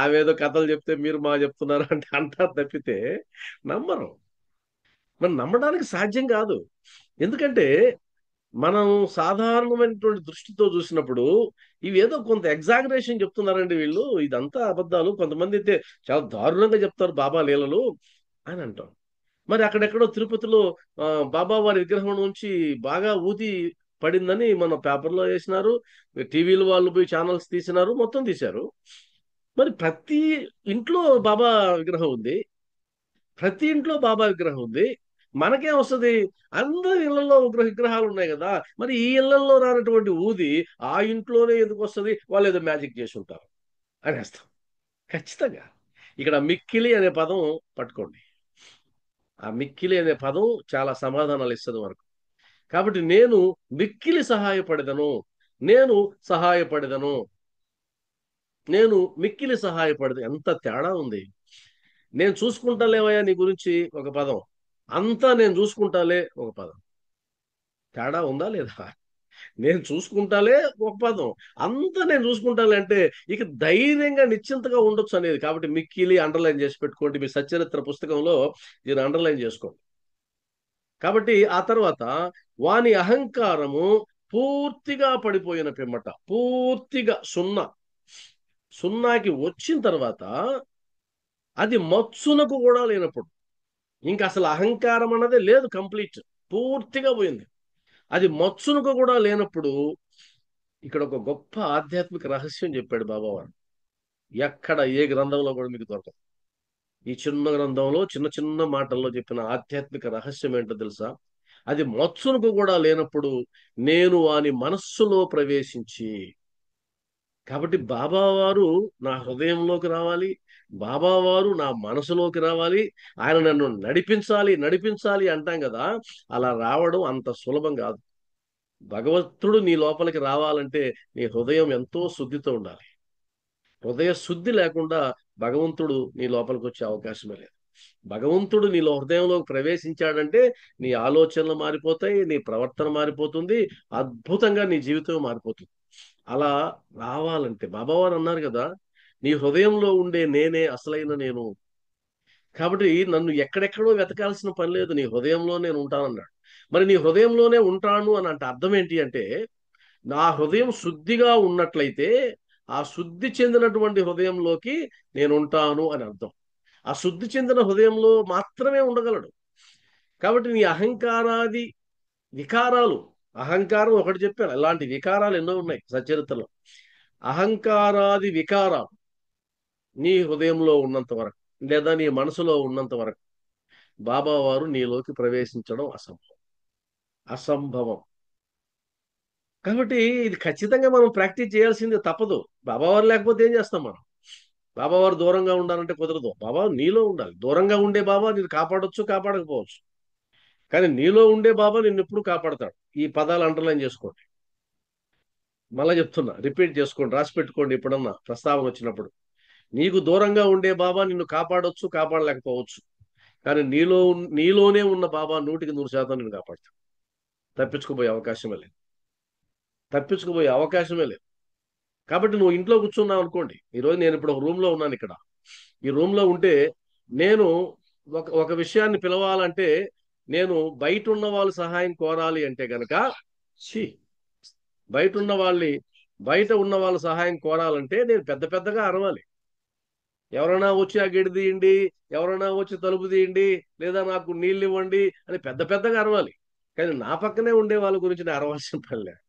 ఆమె ఏదో కథలు చెప్తే మీరు మా చెప్తున్నారు అంటే అంటారు తప్పితే నమ్మరు. మనం నమ్మడానికి సాధ్యం కాదు. ఎందుకంటే మనం సాధారణమైనటువంటి దృష్టితో చూసినప్పుడు ఇవి ఏదో కొంత ఎగ్జాగరేషన్ చెప్తున్నారండి వీళ్ళు, ఇదంతా అబద్ధాలు, కొంతమంది అయితే చాలా దారుణంగా చెప్తారు బాబా లీలలు అని అంటాం. మరి అక్కడెక్కడో తిరుపతిలో ఆ, బాబా వారి విగ్రహం నుంచి బాగా ఊది పడిందని మన పేపర్లో వేసినారు. టీవీలు వాళ్ళు పోయి ఛానల్స్ తీసినారు, మొత్తం తీశారు. మరి ప్రతి ఇంట్లో బాబా విగ్రహం ఉంది, ప్రతి ఇంట్లో బాబా విగ్రహం ఉంది. మనకేం వస్తుంది? అందరి ఇళ్లలో విగ్రహాలు ఉన్నాయి కదా, మరి ఈ ఇళ్లలో రానటువంటి ఊది ఆ ఇంట్లోనే ఎందుకు వస్తుంది? వాళ్ళు ఏదో మ్యాజిక్ చేసి ఉంటారు అనేస్తాం ఖచ్చితంగా. ఇక్కడ మిక్కిలి అనే పదం పట్టుకోండి. ఆ మిక్కిలి అనే పదం చాలా సమాధానాలు ఇస్తుంది మనకు. కాబట్టి నేను మిక్కిలి సహాయపడదను, నేను సహాయపడదను, నేను మిక్కిలి సహాయపడదు. ఎంత తేడా ఉంది! నేను చూసుకుంటాలేవయ్యా నీ గురించి ఒక పదం, అంతా నేను చూసుకుంటాలే ఒక పదం. తేడా ఉందా లేదా? నేను చూసుకుంటాలే ఒక పదం, అంతా నేను చూసుకుంటాలే అంటే ఇక ధైర్యంగా నిశ్చింతగా ఉండొచ్చు అనేది. కాబట్టి మిక్కిలి అండర్లైన్ చేసి పెట్టుకోండి, మీ సచ్చరిత్ర పుస్తకంలో దీన్ని అండర్లైన్ చేసుకోండి. కాబట్టి ఆ తర్వాత వాని అహంకారము పూర్తిగా పడిపోయిన పిమ్మట, పూర్తిగా సున్నాకి వచ్చిన తర్వాత, అది మచ్చునకు కూడా లేనప్పుడు, ఇంకా అసలు అహంకారం అన్నదే లేదు, కంప్లీట్, పూర్తిగా పోయింది. అది మచ్చునకు కూడా లేనప్పుడు ఇక్కడ ఒక గొప్ప ఆధ్యాత్మిక రహస్యం చెప్పాడు బాబావారు. ఎక్కడ ఏ గ్రంథంలో కూడా మీకు దొరకదు. ఈ చిన్న గ్రంథంలో చిన్న చిన్న మాటల్లో చెప్పిన ఆధ్యాత్మిక రహస్యం ఏంటో తెలుసా? అది మత్సునకు కూడా లేనప్పుడు నేను వాని మనస్సులో ప్రవేశించి. కాబట్టి బాబావారు నా హృదయంలోకి రావాలి, బాబావారు నా మనసులోకి రావాలి, ఆయన నన్ను నడిపించాలి నడిపించాలి అంటాం కదా. అలా రావడం అంత సులభం కాదు. భగవంతుడు నీ లోపలికి రావాలంటే నీ హృదయం ఎంతో శుద్ధితో ఉండాలి. హృదయ శుద్ధి లేకుండా భగవంతుడు నీ లోపలికి వచ్చే అవకాశమే లేదు. భగవంతుడు నీలో హృదయంలోకి ప్రవేశించాడంటే నీ ఆలోచనలు మారిపోతాయి, నీ ప్రవర్తన మారిపోతుంది, అద్భుతంగా నీ జీవితం మారిపోతుంది. అలా రావాలంటే బాబావారు అన్నారు కదా, నీ హృదయంలో ఉండే నేనే అసలైన నేను. కాబట్టి నన్ను ఎక్కడెక్కడో వెతకాల్సిన పని లేదు, నీ హృదయంలో నేను ఉంటానన్నాడు. మరి నీ హృదయంలోనే ఉంటాను అని అంటే అర్థం ఏంటి అంటే, నా హృదయం శుద్ధిగా ఉన్నట్లయితే ఆ శుద్ధి చెందినటువంటి హృదయంలోకి నేను ఉంటాను అని అర్థం. ఆ శుద్ధి చెందిన హృదయంలో మాత్రమే ఉండగలడు. కాబట్టి నీ అహంకారాది వికారాలు, అహంకారం ఒకటి చెప్పాను, అలాంటి వికారాలు ఎన్నో ఉన్నాయి సచరిత్రలో. అహంకారాది వికారాలు నీ హృదయంలో ఉన్నంత వరకు, లేదా నీ మనసులో ఉన్నంత వరకు బాబా వారు నీలోకి ప్రవేశించడం అసంభవం, అసంభవం. కాబట్టి ఇది ఖచ్చితంగా మనం ప్రాక్టీస్ చేయాల్సింది తప్పదు. బాబావారు లేకపోతే ఏం చేస్తాం మనం? బాబావారు దూరంగా ఉండాలంటే కుదరదు. బాబా నీలో ఉండాలి. దూరంగా ఉండే బాబా నిన్ను కాపాడొచ్చు, కాపాడకపోవచ్చు. కానీ నీలో ఉండే బాబా నిన్ను ఎప్పుడు కాపాడతాడు. ఈ పదాలు అండర్లైన్ చేసుకోండి. మళ్ళా చెప్తున్నా, రిపీట్ చేసుకోండి, రాసి పెట్టుకోండి ఎప్పుడన్నా ప్రస్తావన వచ్చినప్పుడు. నీకు దూరంగా ఉండే బాబా నిన్ను కాపాడొచ్చు, కాపాడలేకపోవచ్చు. కానీ నీలోనే ఉన్న బాబా 100% నిన్ను కాపాడతాడు. తప్పించుకుపోయే అవకాశమే లేదు, తప్పించుకుపోయే అవకాశమే లేదు. కాబట్టి నువ్వు ఇంట్లో కూర్చున్నావు అనుకోండి. ఈరోజు నేను ఇప్పుడు ఒక రూమ్ లో ఉన్నాను ఇక్కడ. ఈ రూమ్ లో ఉంటే నేను ఒక ఒక విషయాన్ని పిలవాలంటే, నేను బయట ఉన్న వాళ్ళు సహాయం కోరాలి అంటే గనక, ఛీ, బయట ఉన్న వాళ్ళని బయట ఉన్న వాళ్ళ సహాయం కోరాలంటే నేను పెద్ద పెద్దగా అరవాలి. ఎవరైనా వచ్చి ఆ గడి తీయండి, ఎవరైనా వచ్చి తలుపు తీయండి, లేదా నాకు నీళ్ళు ఇవ్వండి అని పెద్ద పెద్దగా అరవాలి. కానీ నా పక్కనే ఉండే వాళ్ళ గురించి నేను అరవాల్సిన పని లేదు.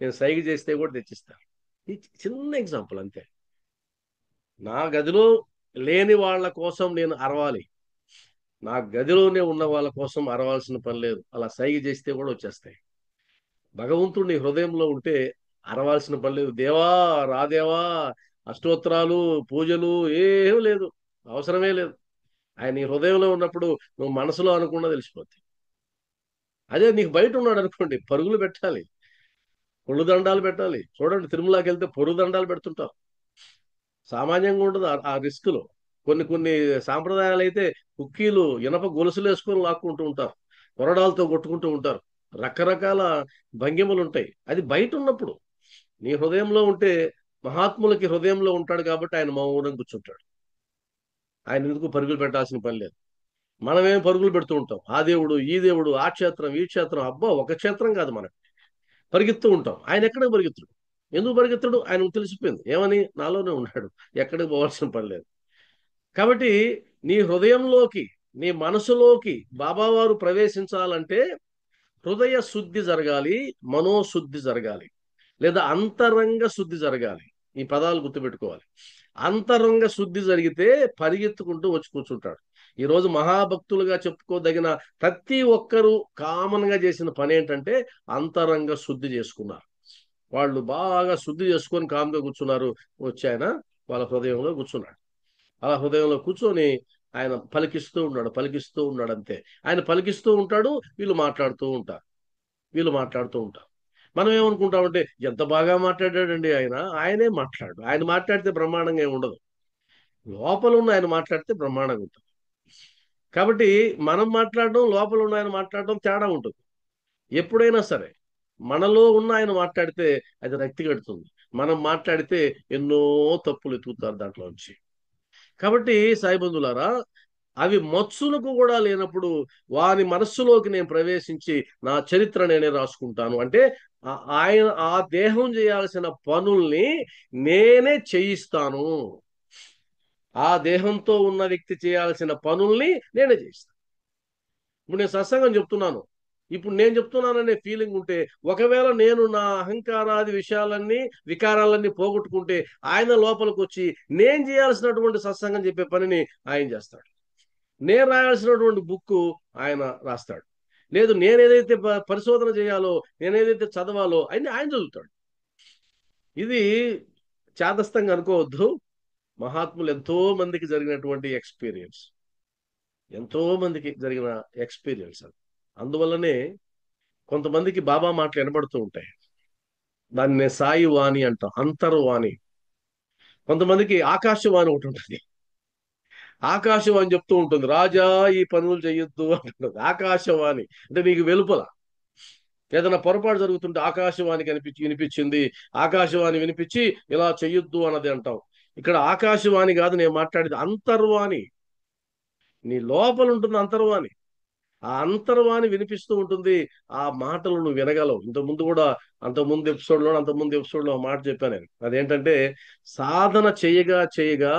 నేను సైగ చేస్తే కూడా తెచ్చిస్తాను. ఈ చిన్న ఎగ్జాంపుల్ అంతే. నా గదిలో లేని వాళ్ళ కోసం నేను అరవాలి, నా గదిలోనే ఉన్న వాళ్ళ కోసం అరవాల్సిన పని లేదు. అలా సైగ చేస్తే కూడా వచ్చేస్తాయి. భగవంతుడు నీ హృదయంలో ఉంటే అరవాల్సిన పని లేదు. దేవా, రాదేవా, అష్టోత్తరాలు, పూజలు ఏం లేదు, అవసరమే లేదు. ఆయన నీ హృదయంలో ఉన్నప్పుడు నువ్వు మనసులో అనుకున్నా తెలిసిపోద్ది. అదే నీకు బయట ఉన్నాడు అనుకోండి, పరుగులు పెట్టాలి, పొళ్ళు దండాలు పెట్టాలి. చూడండి, తిరుమలకి వెళ్తే పొరుగు దండాలు పెడుతుంటారు. సామాన్యంగా ఉండదు ఆ రిస్క్ లో. కొన్ని కొన్ని సాంప్రదాయాలు అయితే కుక్కీలు ఇనప గొలుసులు వేసుకొని లాక్కుంటూ ఉంటారు, కొరడాలతో కొట్టుకుంటూ ఉంటారు, రకరకాల భంగిమలు ఉంటాయి. అది బయట ఉన్నప్పుడు. నీ హృదయంలో ఉంటే, మహాత్ములకి హృదయంలో ఉంటాడు కాబట్టి ఆయన మౌనం కూర్చుంటాడు. ఆయన ఎందుకు పరుగులు పెట్టాల్సిన పని లేదు. మనమేం పరుగులు పెడుతూ ఉంటాం, ఆ దేవుడు ఈ దేవుడు, ఆ క్షేత్రం ఈ క్షేత్రం. అబ్బా, ఒక క్షేత్రం కాదు మనకు, పరిగెత్తూ ఉంటాం. ఆయన ఎక్కడికి పరిగెత్తుడు? ఎందుకు పరిగెత్తడు? ఆయనకు తెలిసిపోయింది ఏమని, నాలోనే ఉన్నాడు, ఎక్కడికి పోవాల్సిన పని లేదు. కాబట్టి నీ హృదయంలోకి నీ మనసులోకి బాబావారు ప్రవేశించాలంటే హృదయ శుద్ధి జరగాలి, మనోశుద్ధి జరగాలి, లేదా అంతరంగ శుద్ధి జరగాలి. ఈ పదాలు గుర్తుపెట్టుకోవాలి. అంతరంగ శుద్ధి జరిగితే పరిగెత్తుకుంటూ వచ్చి కూర్చుంటాడు. ఈ రోజు మహాభక్తులుగా చెప్పుకోదగిన ప్రతి ఒక్కరూ కామన్ గా చేసిన పని ఏంటంటే అంతరంగ శుద్ధి చేసుకున్నారు. వాళ్ళు బాగా శుద్ధి చేసుకొని కామ్గా కూర్చున్నారు. వచ్చి ఆయన వాళ్ళ హృదయంలో కూర్చున్నాడు. అలా హృదయంలో కూర్చొని ఆయన పలికిస్తూ ఉన్నాడు అంతే. ఆయన పలికిస్తూ ఉంటాడు, వీళ్ళు మాట్లాడుతూ ఉంటారు. మనం ఏమనుకుంటామంటే ఎంత బాగా మాట్లాడాడండి ఆయన. ఆయనే మాట్లాడు. ఆయన మాట్లాడితే బ్రహ్మాండంగా ఏమి ఉండదు. లోపల ఉన్న ఆయన మాట్లాడితే బ్రహ్మాండంగా ఉంటుంది. కాబట్టి మనం మాట్లాడడం, లోపల ఉన్న ఆయన మాట్లాడడం తేడా ఉంటుంది. ఎప్పుడైనా సరే మనలో ఉన్న ఆయన మాట్లాడితే అది రక్తి కడుతుంది. మనం మాట్లాడితే ఎన్నో తప్పులు ఎత్తుకుతారు దాంట్లోంచి. కాబట్టి సాయిబంధులారా, అవి మత్సులకు కూడా లేనప్పుడు వారి మనస్సులోకి నేను ప్రవేశించి నా చరిత్ర నేనే రాసుకుంటాను అంటే ఆయన ఆ దేహం చేయాల్సిన పనుల్ని నేనే చేయిస్తాను. ఆ దేహంతో ఉన్న వ్యక్తి చేయాల్సిన పనుల్ని నేనే చేయిస్తాను. ఇప్పుడు నేను సత్సంగం చెప్తున్నాను. ఇప్పుడు నేను చెప్తున్నాననే ఫీలింగ్ ఉంటే, ఒకవేళ నేను నా అహంకారాది విషయాలన్నీ వికారాలన్నీ పోగొట్టుకుంటే ఆయన లోపలికి వచ్చి నేను చేయాల్సినటువంటి సత్సంగం చెప్పే పనిని ఆయన చేస్తాడు. నేను రాయాల్సినటువంటి బుక్ ఆయన రాస్తాడు. లేదు నేనేదైతే పరిశోధన చేయాలో, నేనేదైతే చదవాలో అన్ని ఆయన చదువుతాడు. ఇది చాదస్తంగా అనుకోవద్దు. మహాత్ములు ఎంతో మందికి జరిగినటువంటి ఎక్స్పీరియన్స్, ఎంతో మందికి జరిగిన ఎక్స్పీరియన్స్ అది. అందువల్లనే కొంతమందికి బాబా మాటలు వినబడుతూ ఉంటాయి. దాన్ని సాయి వాణి అంటాం, అంతర్వాణి. కొంతమందికి ఆకాశవాణి ఒకటి ఉంటుంది. ఆకాశవాణి చెప్తూ ఉంటుంది, రాజా ఈ పనులు చెయ్యొద్దు అంటుంది. ఆకాశవాణి అంటే నీకు వెలుపల ఏదైనా పొరపాటు జరుగుతుంటే ఆకాశవాణి వినిపించింది, ఆకాశవాణి వినిపించి ఇలా చెయ్యొద్దు అన్నది అంటాం. ఇక్కడ ఆకాశవాణి కాదు నేను మాట్లాడేది, అంతర్వాణి. నీ లోపల ఉంటుంది అంతర్వాణి. ఆ అంతర్వాణి వినిపిస్తూ ఉంటుంది. ఆ మాటలు నువ్వు వినగలవు. అంతకుముందు ఎపిసోడ్ లో ఒక మాట చెప్పాను నేను. అదేంటంటే, సాధన చేయగా చేయగా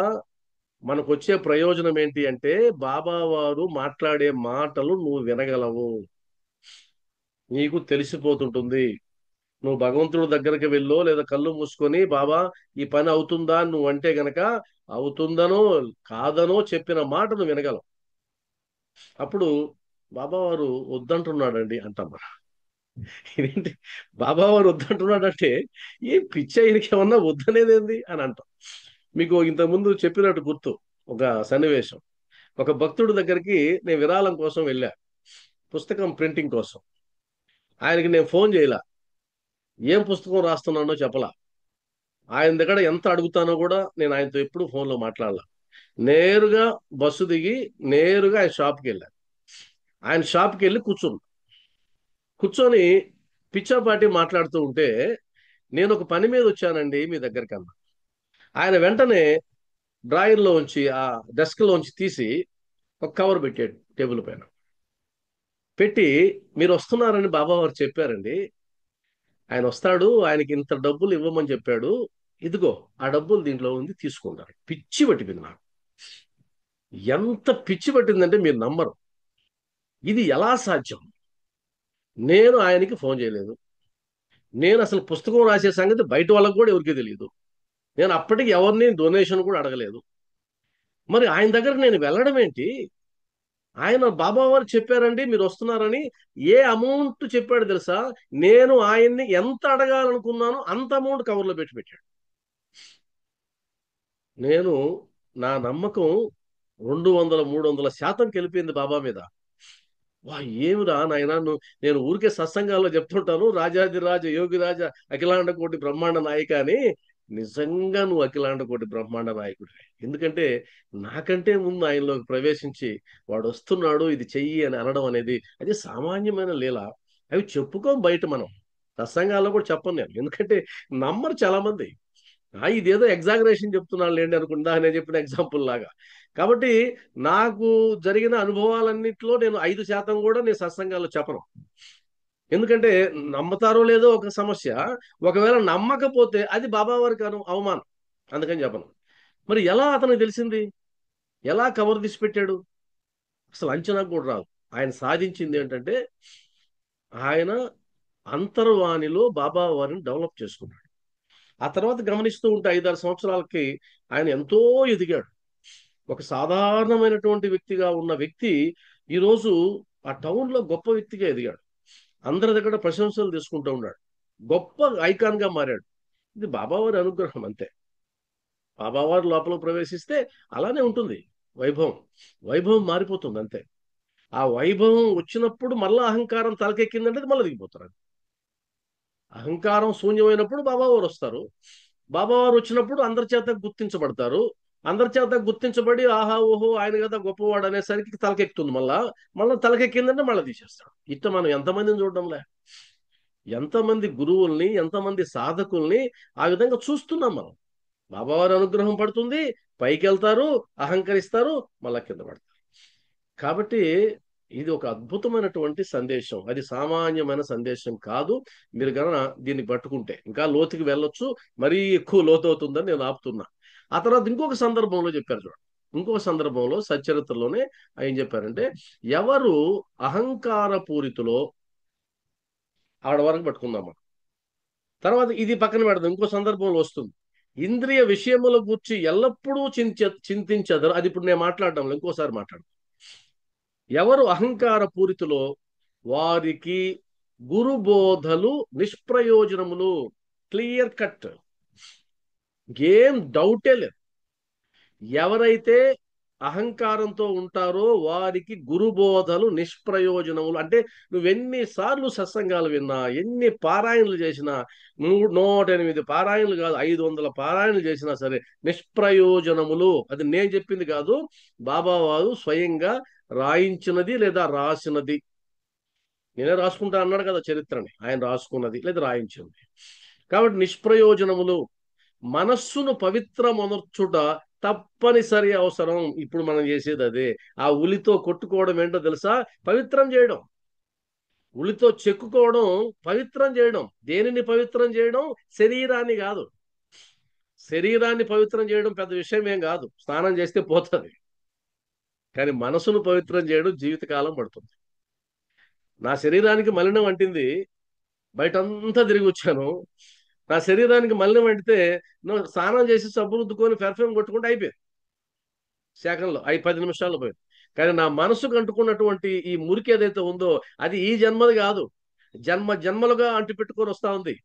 మనకు వచ్చే ప్రయోజనం ఏంటి అంటే, బాబా వారు మాట్లాడే మాటలు నువ్వు వినగలవు, నీకు తెలిసిపోతుంటుంది. నువ్వు భగవంతుడి దగ్గరికి వెళ్ళో లేదా కళ్ళు మూసుకొని బాబా ఈ పని అవుతుందా అని నువ్వు అంటే గనక, అవుతుందనో కాదనో చెప్పిన మాట నువ్వు వినగలవు. అప్పుడు బాబా వారు వద్దంటున్నాడండి అంటాం మనం. ఇదేంటి బాబా వారు వద్దంటున్నాడంటే, ఏ పిచ్చ ఈయనకి ఏమన్నా వద్దనేది ఏంది అని అంటాం. మీకు ఇంతకుముందు చెప్పినట్టు గుర్తు ఒక సన్నివేశం. ఒక భక్తుడి దగ్గరికి నేను విరాళం కోసం వెళ్ళా, పుస్తకం ప్రింటింగ్ కోసం. ఆయనకి నేను ఫోన్ చేయలా, ఏం పుస్తకం రాస్తున్నానో చెప్పలా, ఆయన దగ్గర ఎంత అడుగుతానో కూడా నేను ఆయనతో ఎప్పుడు ఫోన్లో మాట్లాడాల. నేరుగా బస్సు దిగి నేరుగా ఆయన షాప్కి వెళ్ళాను. ఆయన షాప్కి వెళ్ళి కూర్చొని పిచ్చాపాటి మాట్లాడుతూ ఉంటే, నేను ఒక పని మీద వచ్చానండి మీ దగ్గరికి అన్నా. ఆయన వెంటనే డ్రాయర్లో ఉంచి ఆ డెస్క్ లోంచి తీసి ఒక కవర్ పెట్టాడు టేబుల్ పైన పెట్టి, మీరు వస్తున్నారని బాబా వారు చెప్పారండి, ఆయన వస్తాడు, ఆయనకి ఇంత డబ్బులు ఇవ్వమని చెప్పాడు, ఇదిగో ఆ డబ్బులు దీంట్లో ఉంది తీసుకుంటారు. పిచ్చి పట్టింది నాకు. ఎంత పిచ్చి పట్టిందంటే మీరు నమ్మరు. ఇది ఎలా సాధ్యం? నేను ఆయనకి ఫోన్ చేయలేదు, నేను అసలు పుస్తకం రాసే సంగతి బయట వాళ్ళకు కూడా ఎవరికీ తెలియదు, నేను అప్పటికి ఎవరిని డొనేషన్ కూడా అడగలేదు. మరి ఆయన దగ్గరకు నేను వెళ్ళడం ఏంటి? ఆయన బాబా వారు చెప్పారండి మీరు వస్తున్నారని. ఏ అమౌంట్ చెప్పాడు తెలుసా? నేను ఆయన్ని ఎంత అడగాలనుకున్నానో అంత అమౌంట్ కవర్లో పెట్టాడు. నేను నా నమ్మకం 200-300% వెళ్ళిపోయింది బాబా మీద. వా ఏమిరా నాయనా నేను ఊరికే సత్సంగాల్లో చెప్తుంటాను, రాజాది రాజ యోగి రాజ అఖిలాండ కోటి బ్రహ్మాండ నాయక అని. నిజంగా నువ్వు అఖిలాండ కోటి బ్రహ్మాండ నాయకుడివే. ఎందుకంటే నాకంటే ముందు ఆయనలోకి ప్రవేశించి వాడు వస్తున్నాడు ఇది చెయ్యి అని అనడం అనేది అది సామాన్యమైన లీల. అవి చెప్పుకోం బయట మనం, సత్సంగాల్లో కూడా చెప్పను నేను. ఎందుకంటే నమ్మరు చాలా మంది. ఇదేదో ఎగ్జాగరేషన్ చెప్తున్నాను లేండి అనుకుంటా నేను చెప్పిన ఎగ్జాంపుల్ లాగా. కాబట్టి నాకు జరిగిన అనుభవాలన్నింటిలో నేను 5% కూడా నేను సత్సంగాల్లో చెప్పను. ఎందుకంటే నమ్మతారో లేదో ఒక సమస్య, ఒకవేళ నమ్మకపోతే అది బాబా వారికి అవమానం. అందుకని చెప్పను. మరి ఎలా అతనికి తెలిసింది? ఎలా కవర్ తీసి పెట్టాడు? అసలు అంచనా కూడా రాదు. ఆయన సాధించింది ఏంటంటే ఆయన అంతర్వాణిలో బాబా వారిని డెవలప్ చేసుకున్నాడు. ఆ తర్వాత గమనిస్తూ ఉంటే 5-6 సంవత్సరాలకి ఆయన ఎంతో ఎదిగాడు. ఒక సాధారణమైనటువంటి వ్యక్తిగా ఉన్న వ్యక్తి ఈరోజు ఆ టౌన్లో గొప్ప వ్యక్తిగా ఎదిగాడు. అందరి దగ్గర ప్రశంసలు తీసుకుంటూ ఉన్నాడు. గొప్ప ఐకాన్ గా మారాడు. ఇది బాబావారి అనుగ్రహం అంతే. బాబావారి లోపల ప్రవేశిస్తే అలానే ఉంటుంది వైభవం. వైభవం మారిపోతుంది అంతే. ఆ వైభవం వచ్చినప్పుడు మళ్ళా అహంకారం తలకెక్కిందంటే మళ్ళీ దిగిపోతారు. అహంకారం శూన్యమైనప్పుడు బాబావారు వస్తారు. బాబావారు వచ్చినప్పుడు అందరి చేత గుర్తించబడతారు. అందరి చేత గుర్తించబడి ఆహా ఓహో ఆయన కదా గొప్పవాడు అనేసరికి తలకెక్కుతుంది. మళ్ళా తలకెక్కిందంటే మళ్ళీ తీసేస్తాడు. ఇట్లా మనం ఎంతమందిని చూడడంలే, ఎంతమంది గురువుల్ని, ఎంతమంది సాధకుల్ని ఆ విధంగా చూస్తున్నాం మనం. బాబావారి అనుగ్రహం పడుతుంది, పైకి వెళ్తారు, అహంకరిస్తారు, మళ్ళా కింద పడతారు. కాబట్టి ఇది ఒక అద్భుతమైనటువంటి సందేశం. అది సామాన్యమైన సందేశం కాదు. మీరు గనక దీన్ని పట్టుకుంటే ఇంకా లోతుకి వెళ్ళొచ్చు. మరీ ఎక్కువ లోతు అవుతుందని నేను ఆపుతున్నా. ఆ తర్వాత ఇంకొక సందర్భంలో చెప్పారు చూడండి. ఇంకొక సందర్భంలో సచ్చరిత్రలోనే ఆయన చెప్పారంటే, ఎవరు అహంకార పూరితులో ఆడ వరకు పట్టుకుందాం మనం. తర్వాత ఇది పక్కన పెడదాం, ఇంకో సందర్భంలో వస్తుంది. ఇంద్రియ విషయముల గురించి ఎల్లప్పుడూ చింతించదరు. అది ఇప్పుడు నేను మాట్లాడడం ఇంకోసారి మాట్లాడదాం. ఎవరు అహంకార పూరితులో వారికి గురుబోధలు నిష్ప్రయోజనములు. క్లియర్ కట్, ఏం డౌటే లేదు. ఎవరైతే అహంకారంతో ఉంటారో వారికి గురుబోధలు నిష్ప్రయోజనములు. అంటే నువ్వెన్నిసార్లు సత్సంగాలు విన్నా, ఎన్ని పారాయణలు చేసినా, 108 పారాయణలు కాదు 500 పారాయణలు చేసినా సరే నిష్ప్రయోజనములు. అది నేను చెప్పింది కాదు, బాబా వారు స్వయంగా రాయించినది లేదా రాసినది. నేనే రాసుకుంటా అన్నాడు కదా చరిత్రని, ఆయన రాసుకున్నది లేదా రాయించింది. కాబట్టి నిష్ప్రయోజనములు. మనస్సును పవిత్రమనర్చుట తప్పనిసరి అవసరం. ఇప్పుడు మనం చేసేది అదే. ఆ ఉలితో కొట్టుకోవడం ఏంటో తెలుసా? పవిత్రం చేయడం. ఉలితో చెక్కుకోవడం పవిత్రం చేయడం. దేనిని పవిత్రం చేయడం? శరీరాన్ని కాదు. శరీరాన్ని పవిత్రం చేయడం పెద్ద విషయం ఏం కాదు, స్నానం చేస్తే పోతుంది. కానీ మనసును పవిత్రం చేయడం జీవితకాలం పడుతుంది. నా శరీరానికి మలినం అంటింది, బయటంతా తిరిగి వచ్చాను. నా శరీరానికి మలినం అంటితే నువ్వు స్నానం చేసి సబ్బు రుద్దుకొని పెర్ఫ్యూమ్ కొట్టుకుంటే అయిపోయింది, సెకండ్లో 5-10 నిమిషాల్లో పోయింది. కానీ నా మనసుకు అంటుకున్నటువంటి ఈ మురికి ఏదైతే ఉందో అది ఈ జన్మది కాదు, జన్మ జన్మలుగా అంటి పెట్టుకొని వస్తా ఉంది.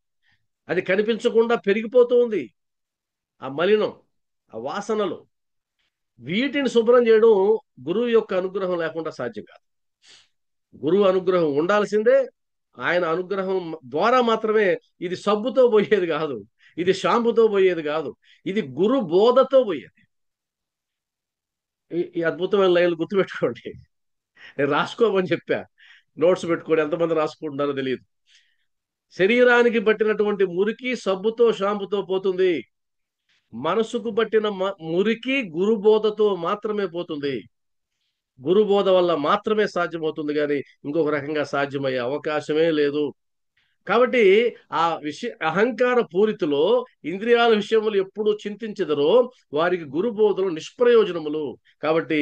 అది కనిపించకుండా పెరిగిపోతూ ఉంది. ఆ మలినం, ఆ వాసనలు, వీటిని శుభ్రం చేయడం గురువు యొక్క అనుగ్రహం లేకుండా సాధ్యం కాదు. గురువు అనుగ్రహం ఉండాల్సిందే. ఆయన అనుగ్రహం ద్వారా మాత్రమే. ఇది సబ్బుతో పోయేది కాదు, ఇది షాంపుతో పోయేది కాదు, ఇది గురు బోధతో పోయేది. ఈ అద్భుతమైన లైన్లు గుర్తుపెట్టుకోండి. నేను రాసుకోమని చెప్పా, నోట్స్ పెట్టుకోండి. ఎంతమంది రాసుకుంటున్నారో తెలియదు. శరీరానికి పట్టినటువంటి మురికి సబ్బుతో షాంపుతో పోతుంది. మనసుకు పట్టిన మురికి గురుబోధతో మాత్రమే పోతుంది. గురుబోధ వల్ల మాత్రమే సాధ్యమవుతుంది, కానీ ఇంకొక రకంగా సాధ్యమయ్యే అవకాశమే లేదు. కాబట్టి అహంకార పూరితిలో ఇంద్రియాల విషయములు ఎప్పుడు చింతించదరో వారికి గురుబోధలు నిష్ప్రయోజనములు. కాబట్టి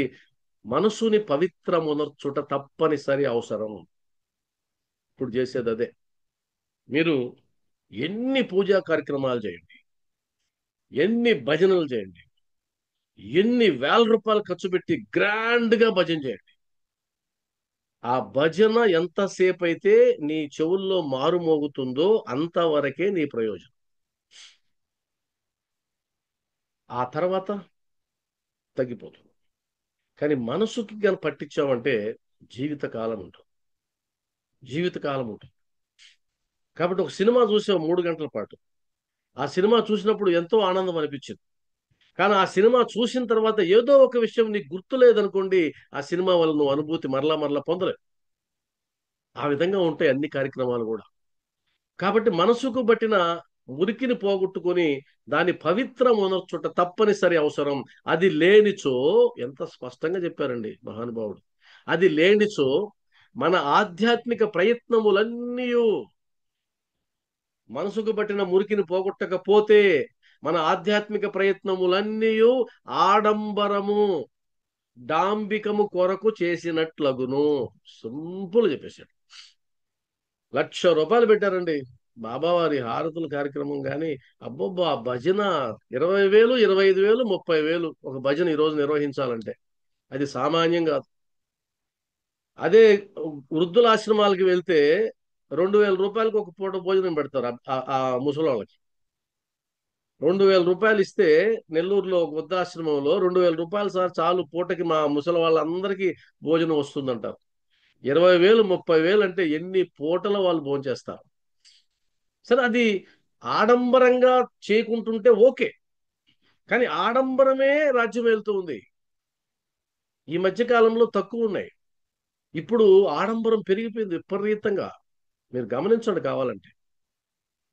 మనసుని పవిత్రమునర్చుట తప్పనిసరి అవసరం. ఇప్పుడు చేసేది అదే. మీరు ఎన్ని పూజా కార్యక్రమాలు చేయండి, ఎన్ని భజనలు చేయండి, ఎన్ని వేల రూపాయలు ఖర్చు పెట్టి గ్రాండ్ గా భజన చేయండి, ఆ భజన ఎంతసేపు అయితే నీ చెవుల్లో మారుమోగుతుందో అంతవరకే నీ ప్రయోజనం. ఆ తర్వాత తగ్గిపోతుంది. కానీ మనసుకి కానీ పట్టించామంటే జీవితకాలం ఉంటుంది, జీవితకాలం ఉంటుంది. కాబట్టి ఒక సినిమా చూసావు 3 గంటల పాటు, ఆ సినిమా చూసినప్పుడు ఎంతో ఆనందం అనిపించింది. కానీ ఆ సినిమా చూసిన తర్వాత ఏదో ఒక విషయం నీకు గుర్తు లేదనుకోండి, ఆ సినిమా వల్ల నువ్వు అనుభూతి మరలా మరలా పొందలేవు. ఆ విధంగా ఉంటాయి అన్ని కార్యక్రమాలు కూడా. కాబట్టి మనసుకు బట్టిన మురికిని పోగొట్టుకొని దాని పవిత్రమునర్చుట తప్పనిసరి అవసరం. అది లేనిచో, ఎంత స్పష్టంగా చెప్పారండి మహానుభావుడు, అది లేనిచో మన ఆధ్యాత్మిక ప్రయత్నములన్నీ, మనసుకు పట్టిన మురికిని పోగొట్టకపోతే మన ఆధ్యాత్మిక ప్రయత్నములన్నీ ఆడంబరము, డాంబికము కొరకు చేసినట్లగును. సింపుల్ చెప్పేశాడు. ₹1,00,000 పెట్టారండి బాబావారి హారతుల కార్యక్రమం. కానీ అబ్బబ్బా భజన 20,000, 25,000, 30,000 ఒక భజన ఈరోజు నిర్వహించాలంటే అది సామాన్యం కాదు. అదే వృద్ధుల ఆశ్రమాలకి వెళ్తే ₹2,000 ఒక పూట భోజనం పెడతారు ఆ ముసలోళ్ళకి. ₹2,000 ఇస్తే నెల్లూరులో ఒక వృద్ధాశ్రమంలో ₹2,000 సార్ చాలు పూటకి మా ముసలి వాళ్ళందరికీ భోజనం వస్తుందంటారు. 20,000, 30,000 అంటే ఎన్ని పూటల వాళ్ళు భోంచేస్తారు. సరే, అది ఆడంబరంగా చేయకుంటుంటే ఓకే. కానీ ఆడంబరమే రాజ్యం వెళ్తూ ఉంది. ఈ మధ్య కాలంలో తక్కువ ఉన్నాయి. ఇప్పుడు ఆడంబరం పెరిగిపోయింది విపరీతంగా. మీరు గమనించండి కావాలంటే.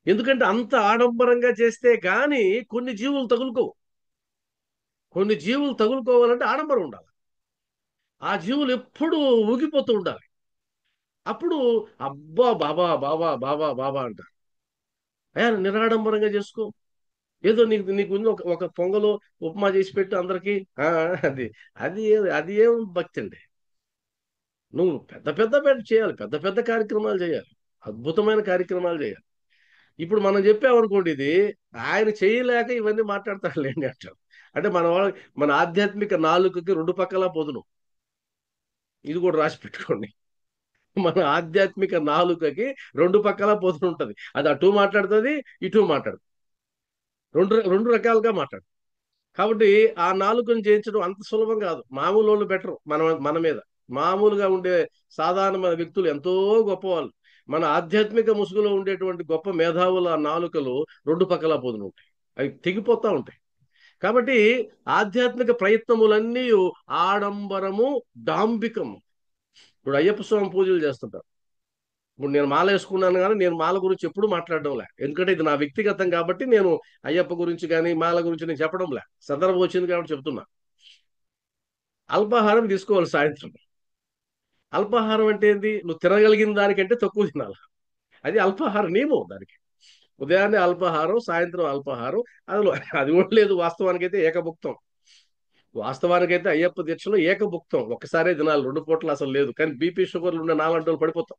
ఎందుకంటే అంత ఆడంబరంగా చేస్తే గాని కొన్ని జీవులు తగులుకోవు. కొన్ని జీవులు తగులుకోవాలంటే ఆడంబరం ఉండాలి. ఆ జీవులు ఎప్పుడూ ఊగిపోతూ ఉండాలి. అప్పుడు అబ్బా బాబా బాబా బాబా బాబా అంటారు. అయ్యా నిరాడంబరంగా చేసుకో. ఏదో నీకు నీకు ఒక ఒక పొంగలో ఉప్మా చేసి పెట్టు అందరికి. అది అది అది ఏం భక్తి అండి. నువ్వు పెద్ద పెద్ద చేయాలి, పెద్ద పెద్ద కార్యక్రమాలు చేయాలి, అద్భుతమైన కార్యక్రమాలు చేయాలి. ఇప్పుడు మనం చెప్పామనుకోండి, ఇది ఆయన చేయలేక ఇవన్నీ మాట్లాడతారులేండి అంటారు. అంటే మన ఆధ్యాత్మిక నాలుకకి రెండు పక్కలా పొదును. ఇది కూడా రాసి పెట్టుకోండి. మన ఆధ్యాత్మిక నాలుకకి రెండు పక్కలా పొదును ఉంటది. అది అటు మాట్లాడుతుంది, ఇటు మాట్లాడుతుంది. రెండు రెండు రకాలుగా మాట్లాడు. కాబట్టి ఆ నాలుకను జయించడం అంత సులభం కాదు. మామూలు వాళ్ళు బెటరు మన మీద. మామూలుగా ఉండే సాధారణ వ్యక్తులు ఎంతో గొప్పవాళ్ళు. మన ఆధ్యాత్మిక ముసుగులో ఉండేటువంటి గొప్ప మేధావుల నాలుకలు రెండు పక్కల పోదును ఉంటాయి. అవి తెగిపోతా ఉంటాయి. కాబట్టి ఆధ్యాత్మిక ప్రయత్నములన్నీ ఆడంబరము, డాంబికము. ఇప్పుడు అయ్యప్ప స్వామి పూజలు చేస్తుంటారు. ఇప్పుడు నేను మాల వేసుకున్నాను, కానీ నేను మాల గురించి ఎప్పుడు మాట్లాడడంలే. ఎందుకంటే ఇది నా వ్యక్తిగతం కాబట్టి నేను అయ్యప్ప గురించి కానీ మాల గురించి నేను చెప్పడంలే. సందర్భం వచ్చింది కాబట్టి చెప్తున్నా. అల్పాహారం తీసుకోవాలి సాయంత్రం. అల్పాహారం అంటే ఏంది? నువ్వు తినగలిగిన దానికంటే తక్కువ తినాలి. అది అల్పాహార నియమం దానికి. ఉదయాన్నే అల్పాహారం, సాయంత్రం అల్పాహారం. అందులో అది కూడా లేదు. వాస్తవానికైతే ఏకభుక్తం. వాస్తవానికైతే అయ్యప్ప దీక్షలో ఏకభుక్తం. ఒక్కసారే తినాలి, రెండు పూటలు అసలు లేదు. కానీ బీపీ షుగర్లు ఉన్న నాలంటోళ్ళు పడిపోతాం.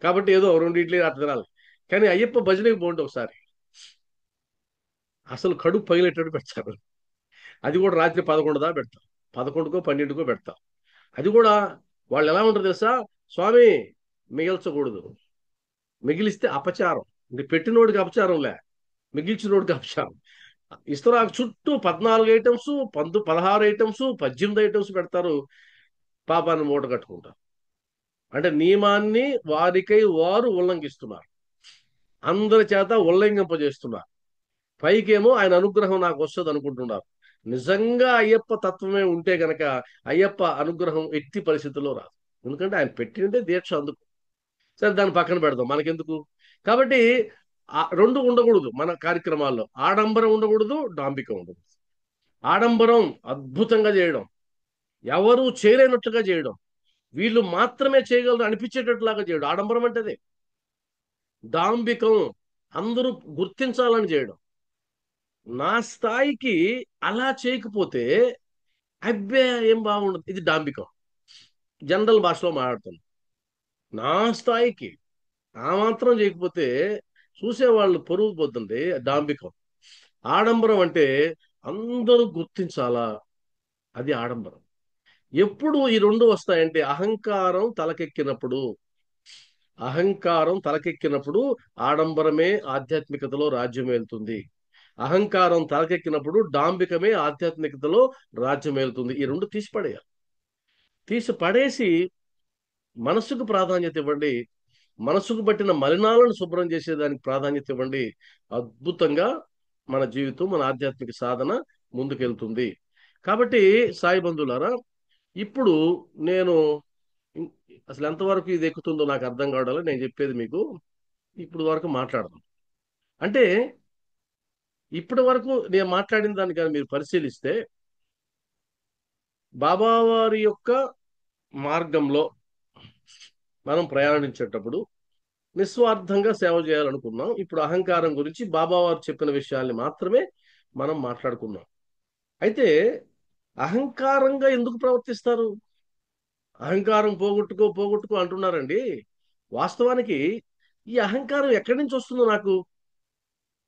కాబట్టి ఏదో రెండు ఇడ్లీ అట్లా తినాలి. కానీ అయ్యప్ప భజనకి పోండి ఒకసారి, అసలు కడుపు పగిలేటట్టు పెడతారు. అది కూడా రాత్రి 11 దాకా పెడతారు. 11కో 12కో పెడతారు. అది కూడా వాళ్ళు ఎలా ఉంటారు తెలుసా? స్వామి మిగల్చకూడదు, మిగిలిస్తే అపచారం. ఇది పెట్టినోడికి అపచారంలే, మిగిల్చినోడికి అపచారం. ఇస్తరాకు చుట్టూ 14 ఐటమ్స్, 16 ఐటమ్స్, 18 ఐటమ్స్ పెడతారు. పాపాన్ని మూట కట్టుకుంటారు. అంటే నియమాన్ని వారికై వారు ఉల్లంఘిస్తున్నారు. అందరి చేత ఉల్లంఘింపజేస్తున్నారు. పైకేమో ఆయన అనుగ్రహం నాకు వస్తుంది అనుకుంటున్నారు. నిజంగా అయ్యప్ప తత్వమే ఉంటే గనక అయ్యప్ప అనుగ్రహం ఎట్టి పరిస్థితుల్లో రాదు. ఎందుకంటే ఆయన పెట్టిందే దీక్ష అందుకు. సరే, దాన్ని పక్కన పెడదాం, మనకెందుకు. కాబట్టి రెండు ఉండకూడదు మన కార్యక్రమాల్లో. ఆడంబరం ఉండకూడదు, డాంబికం ఉండకూడదు. ఆడంబరం అద్భుతంగా చేయడం, ఎవరు చేయలేనట్లుగా చేయడం, వీళ్ళు మాత్రమే చేయగలరు అనిపించేటట్లాగా చేయడం ఆడంబరం అంటే అదే. డాంబికం అందరూ గుర్తించాలని చేయడం. నా స్థాయికి అలా చేయకపోతే అబ్బే ఏం బాగుండదు, ఇది డాంబికం. జనరల్ భాషలో మాట్లాడుతుంది. నా స్థాయికి ఆ మాత్రం చేయకపోతే చూసేవాళ్ళు పరువు పోతుంది, డాంబికం. ఆడంబరం అంటే అందరూ గుర్తించాలా, అది ఆడంబరం. ఎప్పుడు ఈ రెండు వస్తాయంటే అహంకారం తలకెక్కినప్పుడు. అహంకారం తలకెక్కినప్పుడు ఆడంబరమే ఆధ్యాత్మికతలో రాజ్యం వెళ్తుంది. అహంకారం తలకెక్కినప్పుడు డాంబికమే ఆధ్యాత్మికతలో రాజ్యం వెళ్తుంది. ఈ రెండు తీసి పడేయాలి. తీసి పడేసి మనస్సుకు ప్రాధాన్యత ఇవ్వండి. మనసుకు పట్టిన మలినాలను శుభ్రం చేసేదానికి ప్రాధాన్యత ఇవ్వండి. అద్భుతంగా మన జీవితం, మన ఆధ్యాత్మిక సాధన ముందుకెళ్తుంది. కాబట్టి సాయి బంధువులారా, ఇప్పుడు నేను అసలు ఎంతవరకు ఇది ఎక్కుతుందో నాకు అర్థం కావడం నేను చెప్పేది మీకు ఇప్పుడు వరకు మాట్లాడదాం. అంటే ఇప్పటి వరకు నేను మాట్లాడిన దాన్ని కానీ మీరు పరిశీలిస్తే, బాబావారి యొక్క మార్గంలో మనం ప్రయాణించేటప్పుడు నిస్వార్థంగా సేవ చేయాలనుకున్నాం. ఇప్పుడు అహంకారం గురించి బాబావారు చెప్పిన విషయాల్ని మాత్రమే మనం మాట్లాడుకున్నాం. అయితే అహంకారంగా ఎందుకు ప్రవర్తిస్తారు? అహంకారం పోగొట్టుకో పోగొట్టుకో అంటున్నారండి. వాస్తవానికి ఈ అహంకారం ఎక్కడి నుంచి వస్తుందో నాకు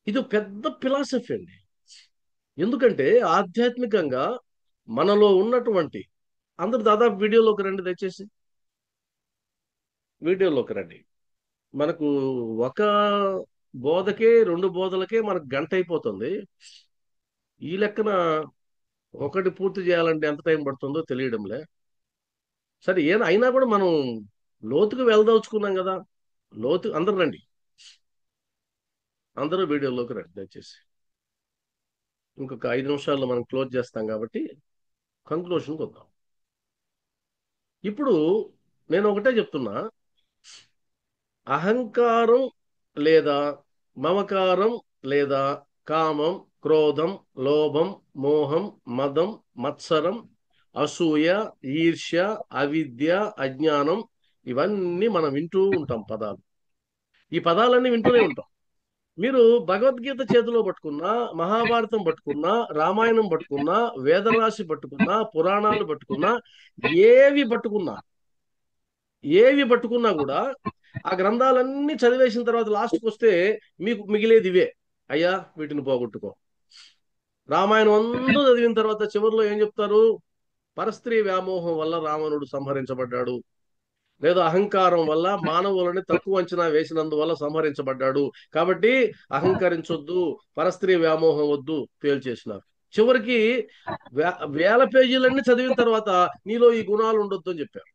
ఇది పెద్ద ఫిలాసఫీ అండి. ఎందుకంటే ఆధ్యాత్మికంగా మనలో ఉన్నటువంటి అందరు దాదాపు వీడియోలోకి రండి దయచేసి. వీడియోలోకి రండి. మనకు ఒక బోధకే 2 బోధలకే మనకు గంట అయిపోతుంది. ఈ లెక్కన ఒకటి పూర్తి చేయాలంటే ఎంత టైం పడుతుందో తెలియడంలే. సరే అయినా కూడా మనం లోతుకు వెళ్దలుచుకున్నాం కదా. అందరూ రండి. అందరూ వీడియోలోకి రండి దయచేసి. ఇంకొక 5 నిమిషాల్లో మనం క్లోజ్ చేస్తాం కాబట్టి కంక్లూషన్కి వద్దాం. ఇప్పుడు నేను ఒకటే చెప్తున్నా, అహంకారం లేదా మమకారం లేదా కామం, క్రోధం, లోభం, మోహం, మదం, మత్సరం, అసూయ, ఈర్ష్య, అవిద్య, అజ్ఞానం, ఇవన్నీ మనం వింటూ ఉంటాం పదాలు. ఈ పదాలన్నీ వింటూనే ఉంటాం. మీరు భగవద్గీత చేతిలో పట్టుకున్నా, మహాభారతం పట్టుకున్నా, రామాయణం పట్టుకున్నా, వేదరాశి పట్టుకున్నా, పురాణాలు పట్టుకున్నా, ఏవి పట్టుకున్నా ఏవి పట్టుకున్నా కూడా ఆ గ్రంథాలన్నీ చదివేసిన తర్వాత లాస్ట్కి వస్తే మీకు మిగిలేది ఇవే. అయ్యా వీటిని పోగొట్టుకో. రామాయణం అందరూ చదివిన తర్వాత చివరిలో ఏం చెప్తారు? పరస్త్రీ వ్యామోహం వల్ల రావణుడు సంహరించబడ్డాడు, లేదా అహంకారం వల్ల మానవులని తక్కువ అంచనా వేసినందువల్ల సంహరించబడ్డాడు. కాబట్టి అహంకరించొద్దు, పరస్త్రీ వ్యామోహం వద్దు తేల్చేసినారు. చివరికి వేల పేజీలన్నీ చదివిన తర్వాత నీలో ఈ గుణాలు ఉండొద్దు అని చెప్పారు.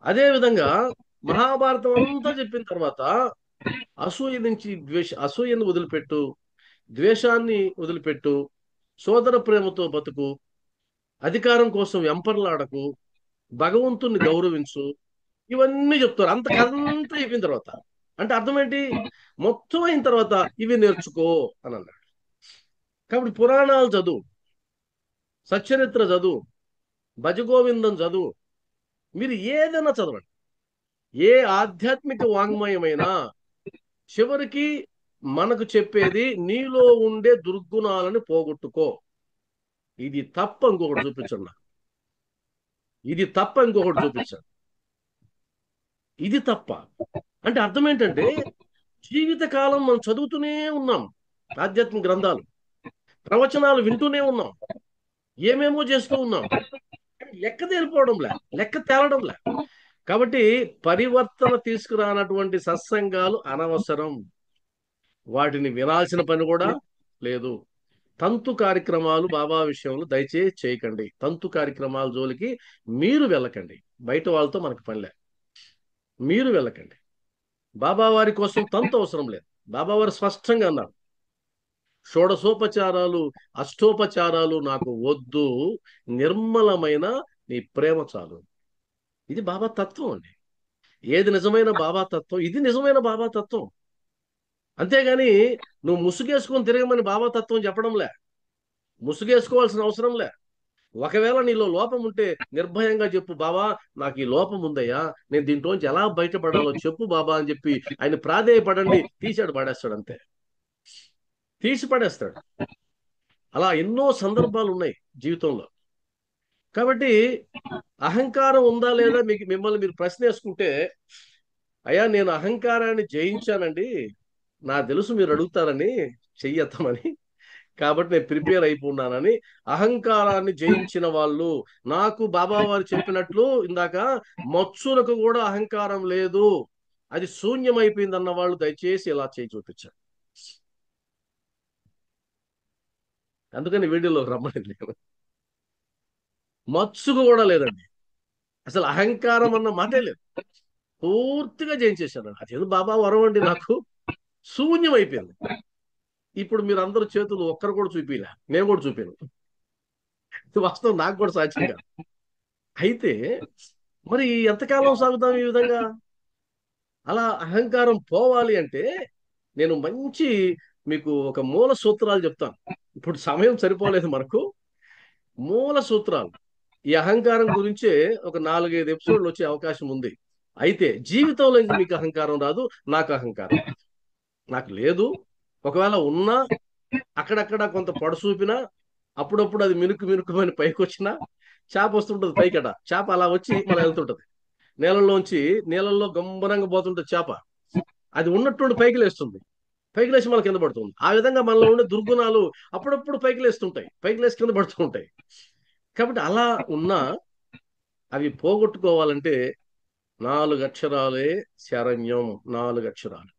అదే విధంగా మహాభారతం అంతా చెప్పిన తర్వాత అసూయను వదిలిపెట్టు, ద్వేషాన్ని వదిలిపెట్టు, సోదర ప్రేమతో బతుకు, అధికారం కోసం వెంపర్లాడకు, భగవంతుణ్ణి గౌరవించు, ఇవన్నీ చెప్తారు. అంత కథంతా అయిపోయిన తర్వాత అంటే అర్థం ఏంటి? మొత్తం అయిన తర్వాత ఇవి నేర్చుకో అని అన్నాడు. కాబట్టి పురాణాలు చదువు, సచ్చరిత్ర చదువు, భజగోవిందం చదువు, మీరు ఏదైనా చదవండి. ఏ ఆధ్యాత్మిక వాంగ్మయమైనా చివరికి మనకు చెప్పేది నీలో ఉండే దుర్గుణాలను పోగొట్టుకో. ఇది తప్ప ఇంకొకటి చూపించండి. ఇది తప్ప ఇంకొకటి చూపించండి. ఇది తప్ప అంటే అర్థం ఏంటంటే జీవితకాలం మనం చదువుతూనే ఉన్నాం, ఆధ్యాత్మిక గ్రంథాలు, ప్రవచనాలు వింటూనే ఉన్నాం, ఏమేమో చేస్తూ ఉన్నాం, లెక్క తేలిపోవడంలే, లెక్క తేలడంలే. కాబట్టి పరివర్తన తీసుకురానటువంటి సత్సంగాలు అనవసరం. వాటిని వినాల్సిన పని కూడా లేదు. తంతు కార్యక్రమాలు బాబా విషయంలో దయచేసి చేయకండి. తంతు కార్యక్రమాల జోలికి మీరు వెళ్ళకండి. బయట వాళ్ళతో మనకు పనిలే. మీరు వెళ్ళకండి. బాబా వారి కోసం తంతు అవసరం లేదు. బాబా వారు స్పష్టంగా అన్నారు, షోడశోపచారాలు అష్టోపచారాలు నాకు వద్దు, నిర్మలమైన నీ ప్రేమ చాలు. ఇది బాబా తత్వం అండి. ఏది నిజమైన బాబా తత్వం? ఇది నిజమైన బాబా తత్వం. అంతేగాని నువ్వు ముసుగేసుకొని తిరగమని బాబా తత్వం చెప్పడంలే. ముసుగేసుకోవాల్సిన అవసరం లే. ఒకవేళ నీలో లోపం ఉంటే నిర్భయంగా చెప్పు, బాబా నాకు ఈ లోపం ఉందయ్యా, నేను దీంట్లోంచి ఎలా బయటపడాలో చెప్పు బాబా అని చెప్పి ఆయన ప్రాధేయపడండి. తీసాడు పడేస్తాడు, అంతే. తీసి పడేస్తాడు. అలా ఎన్నో సందర్భాలు ఉన్నాయి జీవితంలో. కాబట్టి అహంకారం ఉందా లేదా మిమ్మల్ని మీరు ప్రశ్న వేసుకుంటే, అయ్యా నేను అహంకారాన్ని జయించానండి, నా తెలుసు మీరు అడుగుతారని, చెయ్యెత్తమని, కాబట్టి నేను ప్రిపేర్ అయిపోన్నానని. అహంకారాన్ని జయించిన వాళ్ళు, నాకు బాబా వారు చెప్పినట్లు ఇందాక, మత్సులకు కూడా అహంకారం లేదు, అది శూన్యమైపోయింది అన్న వాళ్ళు దయచేసి ఇలా చేయి చూపించారు. అందుకని వీడియోలోకి రమ్మని నేను. మత్సుకు కూడా లేదండి, అసలు అహంకారం అన్న మాటే లేదు. పూర్తిగా జయించేశాడు. అదేదో బాబా వరం అండి, నాకు శూన్యం అయిపోయింది. ఇప్పుడు మీరు అందరూ చేతులు ఒక్కరు కూడా చూపిలే, నేను కూడా చూపాను. వాస్తవం నాకు కూడా సాధ్యం కాదు. అయితే మరి ఎంతకాలం సాగుతాం ఈ విధంగా? అలా అహంకారం పోవాలి అంటే నేను మంచి మీకు ఒక మూల సూత్రాలు చెప్తాను. ఇప్పుడు సమయం సరిపోలేదు మనకు. మూల సూత్రాలు ఈ అహంకారం గురించే ఒక 4-5 ఎపిసోడ్లు వచ్చే అవకాశం ఉంది. అయితే జీవితంలో ఇంక మీకు అహంకారం రాదు, నాకు అహంకారం రాదు. నాకు లేదు. ఒకవేళ ఉన్నా అక్కడక్కడ కొంత పొడసూపినా అప్పుడప్పుడు అది మినుకు మినుకుమని పైకి వచ్చినా చేప వస్తుంటది పైకట. చేప అలా వచ్చి మళ్ళీ వెళ్తుంటది. నీళ్ళల్లో గంభనంగా పోతుంటది చేప. అది ఉన్నట్టుండి పైకి లేస్తుంది. పైకి లేచి మళ్ళీ కింద పడుతుంది. ఆ విధంగా మనలో ఉండే దుర్గుణాలు అప్పుడప్పుడు పైకి లేస్తుంటాయి. పైకి లేచి కింద పడుతూ ఉంటాయి. కాబట్టి అలా ఉన్నా అవి పోగొట్టుకోవాలంటే 4 అక్షరాలే శరణ్యం. 4 అక్షరాలు.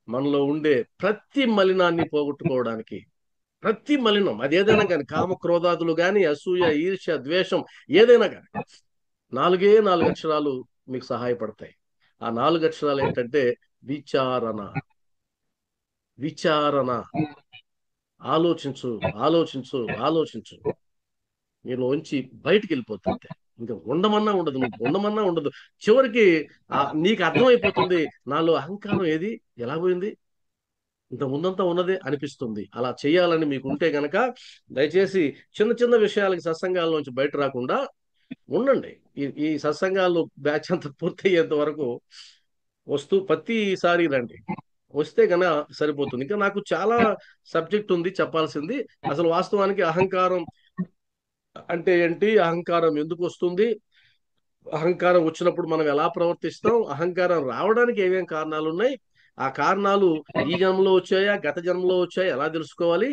మనలో ఉండే ప్రతి మలినాన్ని పోగొట్టుకోవడానికి, ప్రతి మలినం అది ఏదైనా కానీ, కామ క్రోధాదులు కానీ, అసూయ, ఈర్ష్య, ద్వేషం, ఏదైనా కానీ 4 అక్షరాలు మీకు సహాయపడతాయి. ఆ 4 అక్షరాలు ఏంటంటే విచారణ. విచారణ. ఆలోచించు, ఆలోచించు, ఆలోచించు. నీలోంచి బయటికి వెళ్ళిపోతుంది. ఇంకా ఉండమన్నా ఉండదు, నువ్వు ఉండమన్నా ఉండదు. చివరికి నీకు అర్థమైపోతుంది, నాలో అహంకారం ఏది, ఎలా పోయింది, ఇంత ముందంతా ఉన్నదే అనిపిస్తుంది. అలా చేయాలని మీకు ఉంటే గనక దయచేసి చిన్న చిన్న విషయాలకి సత్సంగాల్లోంచి బయట రాకుండా ఉండండి. ఈ సత్సంగాలు బ్యాచ్ అంతా పూర్తయ్యేంత వరకు వస్తూ ప్రతిసారి రండి. వస్తే గన సరిపోతుంది. ఇంకా నాకు చాలా సబ్జెక్ట్ ఉంది చెప్పాల్సింది. అసలు వాస్తవానికి అహంకారం అంటే ఏంటి, అహంకారం ఎందుకు వస్తుంది, అహంకారం వచ్చినప్పుడు మనం ఎలా ప్రవర్తిస్తాం, అహంకారం రావడానికి ఏమేం కారణాలు ఉన్నాయి, ఆ కారణాలు ఈ జన్మలో వచ్చాయా, గత జన్మలో వచ్చాయా, ఎలా తెలుసుకోవాలి,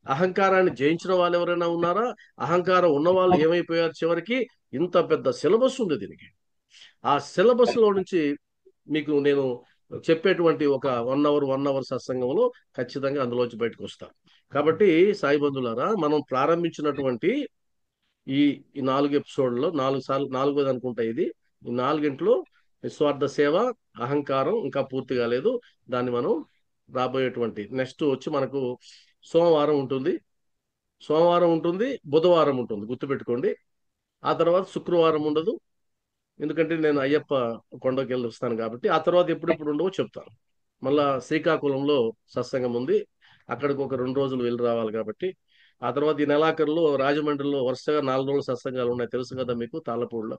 అహంకారాన్ని జయించిన వాళ్ళు ఎవరైనా ఉన్నారా, అహంకారం ఉన్న వాళ్ళు ఏమైపోయారు చివరికి, ఇంత పెద్ద సిలబస్ ఉంది దీనికి. ఆ సిలబస్ లో నుంచి మీకు నేను చెప్పేటువంటి ఒక 1 అవర్ సత్సంగంలో ఖచ్చితంగా అందులోంచి బయటకు వస్తాం. కాబట్టి సాయి బంధులారా, మనం ప్రారంభించినటువంటి ఈ ఈ 4 ఎపిసోడ్లో 4 సార్లు, నాలుగోది అనుకుంటా ఇది, ఈ 4గింట్లో నిస్వార్థ సేవ, అహంకారం ఇంకా పూర్తి కాలేదు. దాన్ని మనం రాబోయేటువంటి నెక్స్ట్ వచ్చి మనకు సోమవారం ఉంటుంది, బుధవారం ఉంటుంది, గుర్తుపెట్టుకోండి. ఆ తర్వాత శుక్రవారం ఉండదు, ఎందుకంటే నేను అయ్యప్ప కొండకి వెళ్ళి వస్తాను కాబట్టి. ఆ తర్వాత ఎప్పుడెప్పుడు ఉండవో చెప్తాను. మళ్ళా శ్రీకాకుళంలో సత్సంగం ఉంది, అక్కడికి ఒక 2 రోజులు వెళ్ళి రావాలి కాబట్టి. ఆ తర్వాత ఈ నెలాఖరులో రాజమండ్రిలో వరుసగా 4 రోజులు సత్సంగాలు ఉన్నాయి, తెలుసు కదా మీకు, తాళ్ళపూడిలో.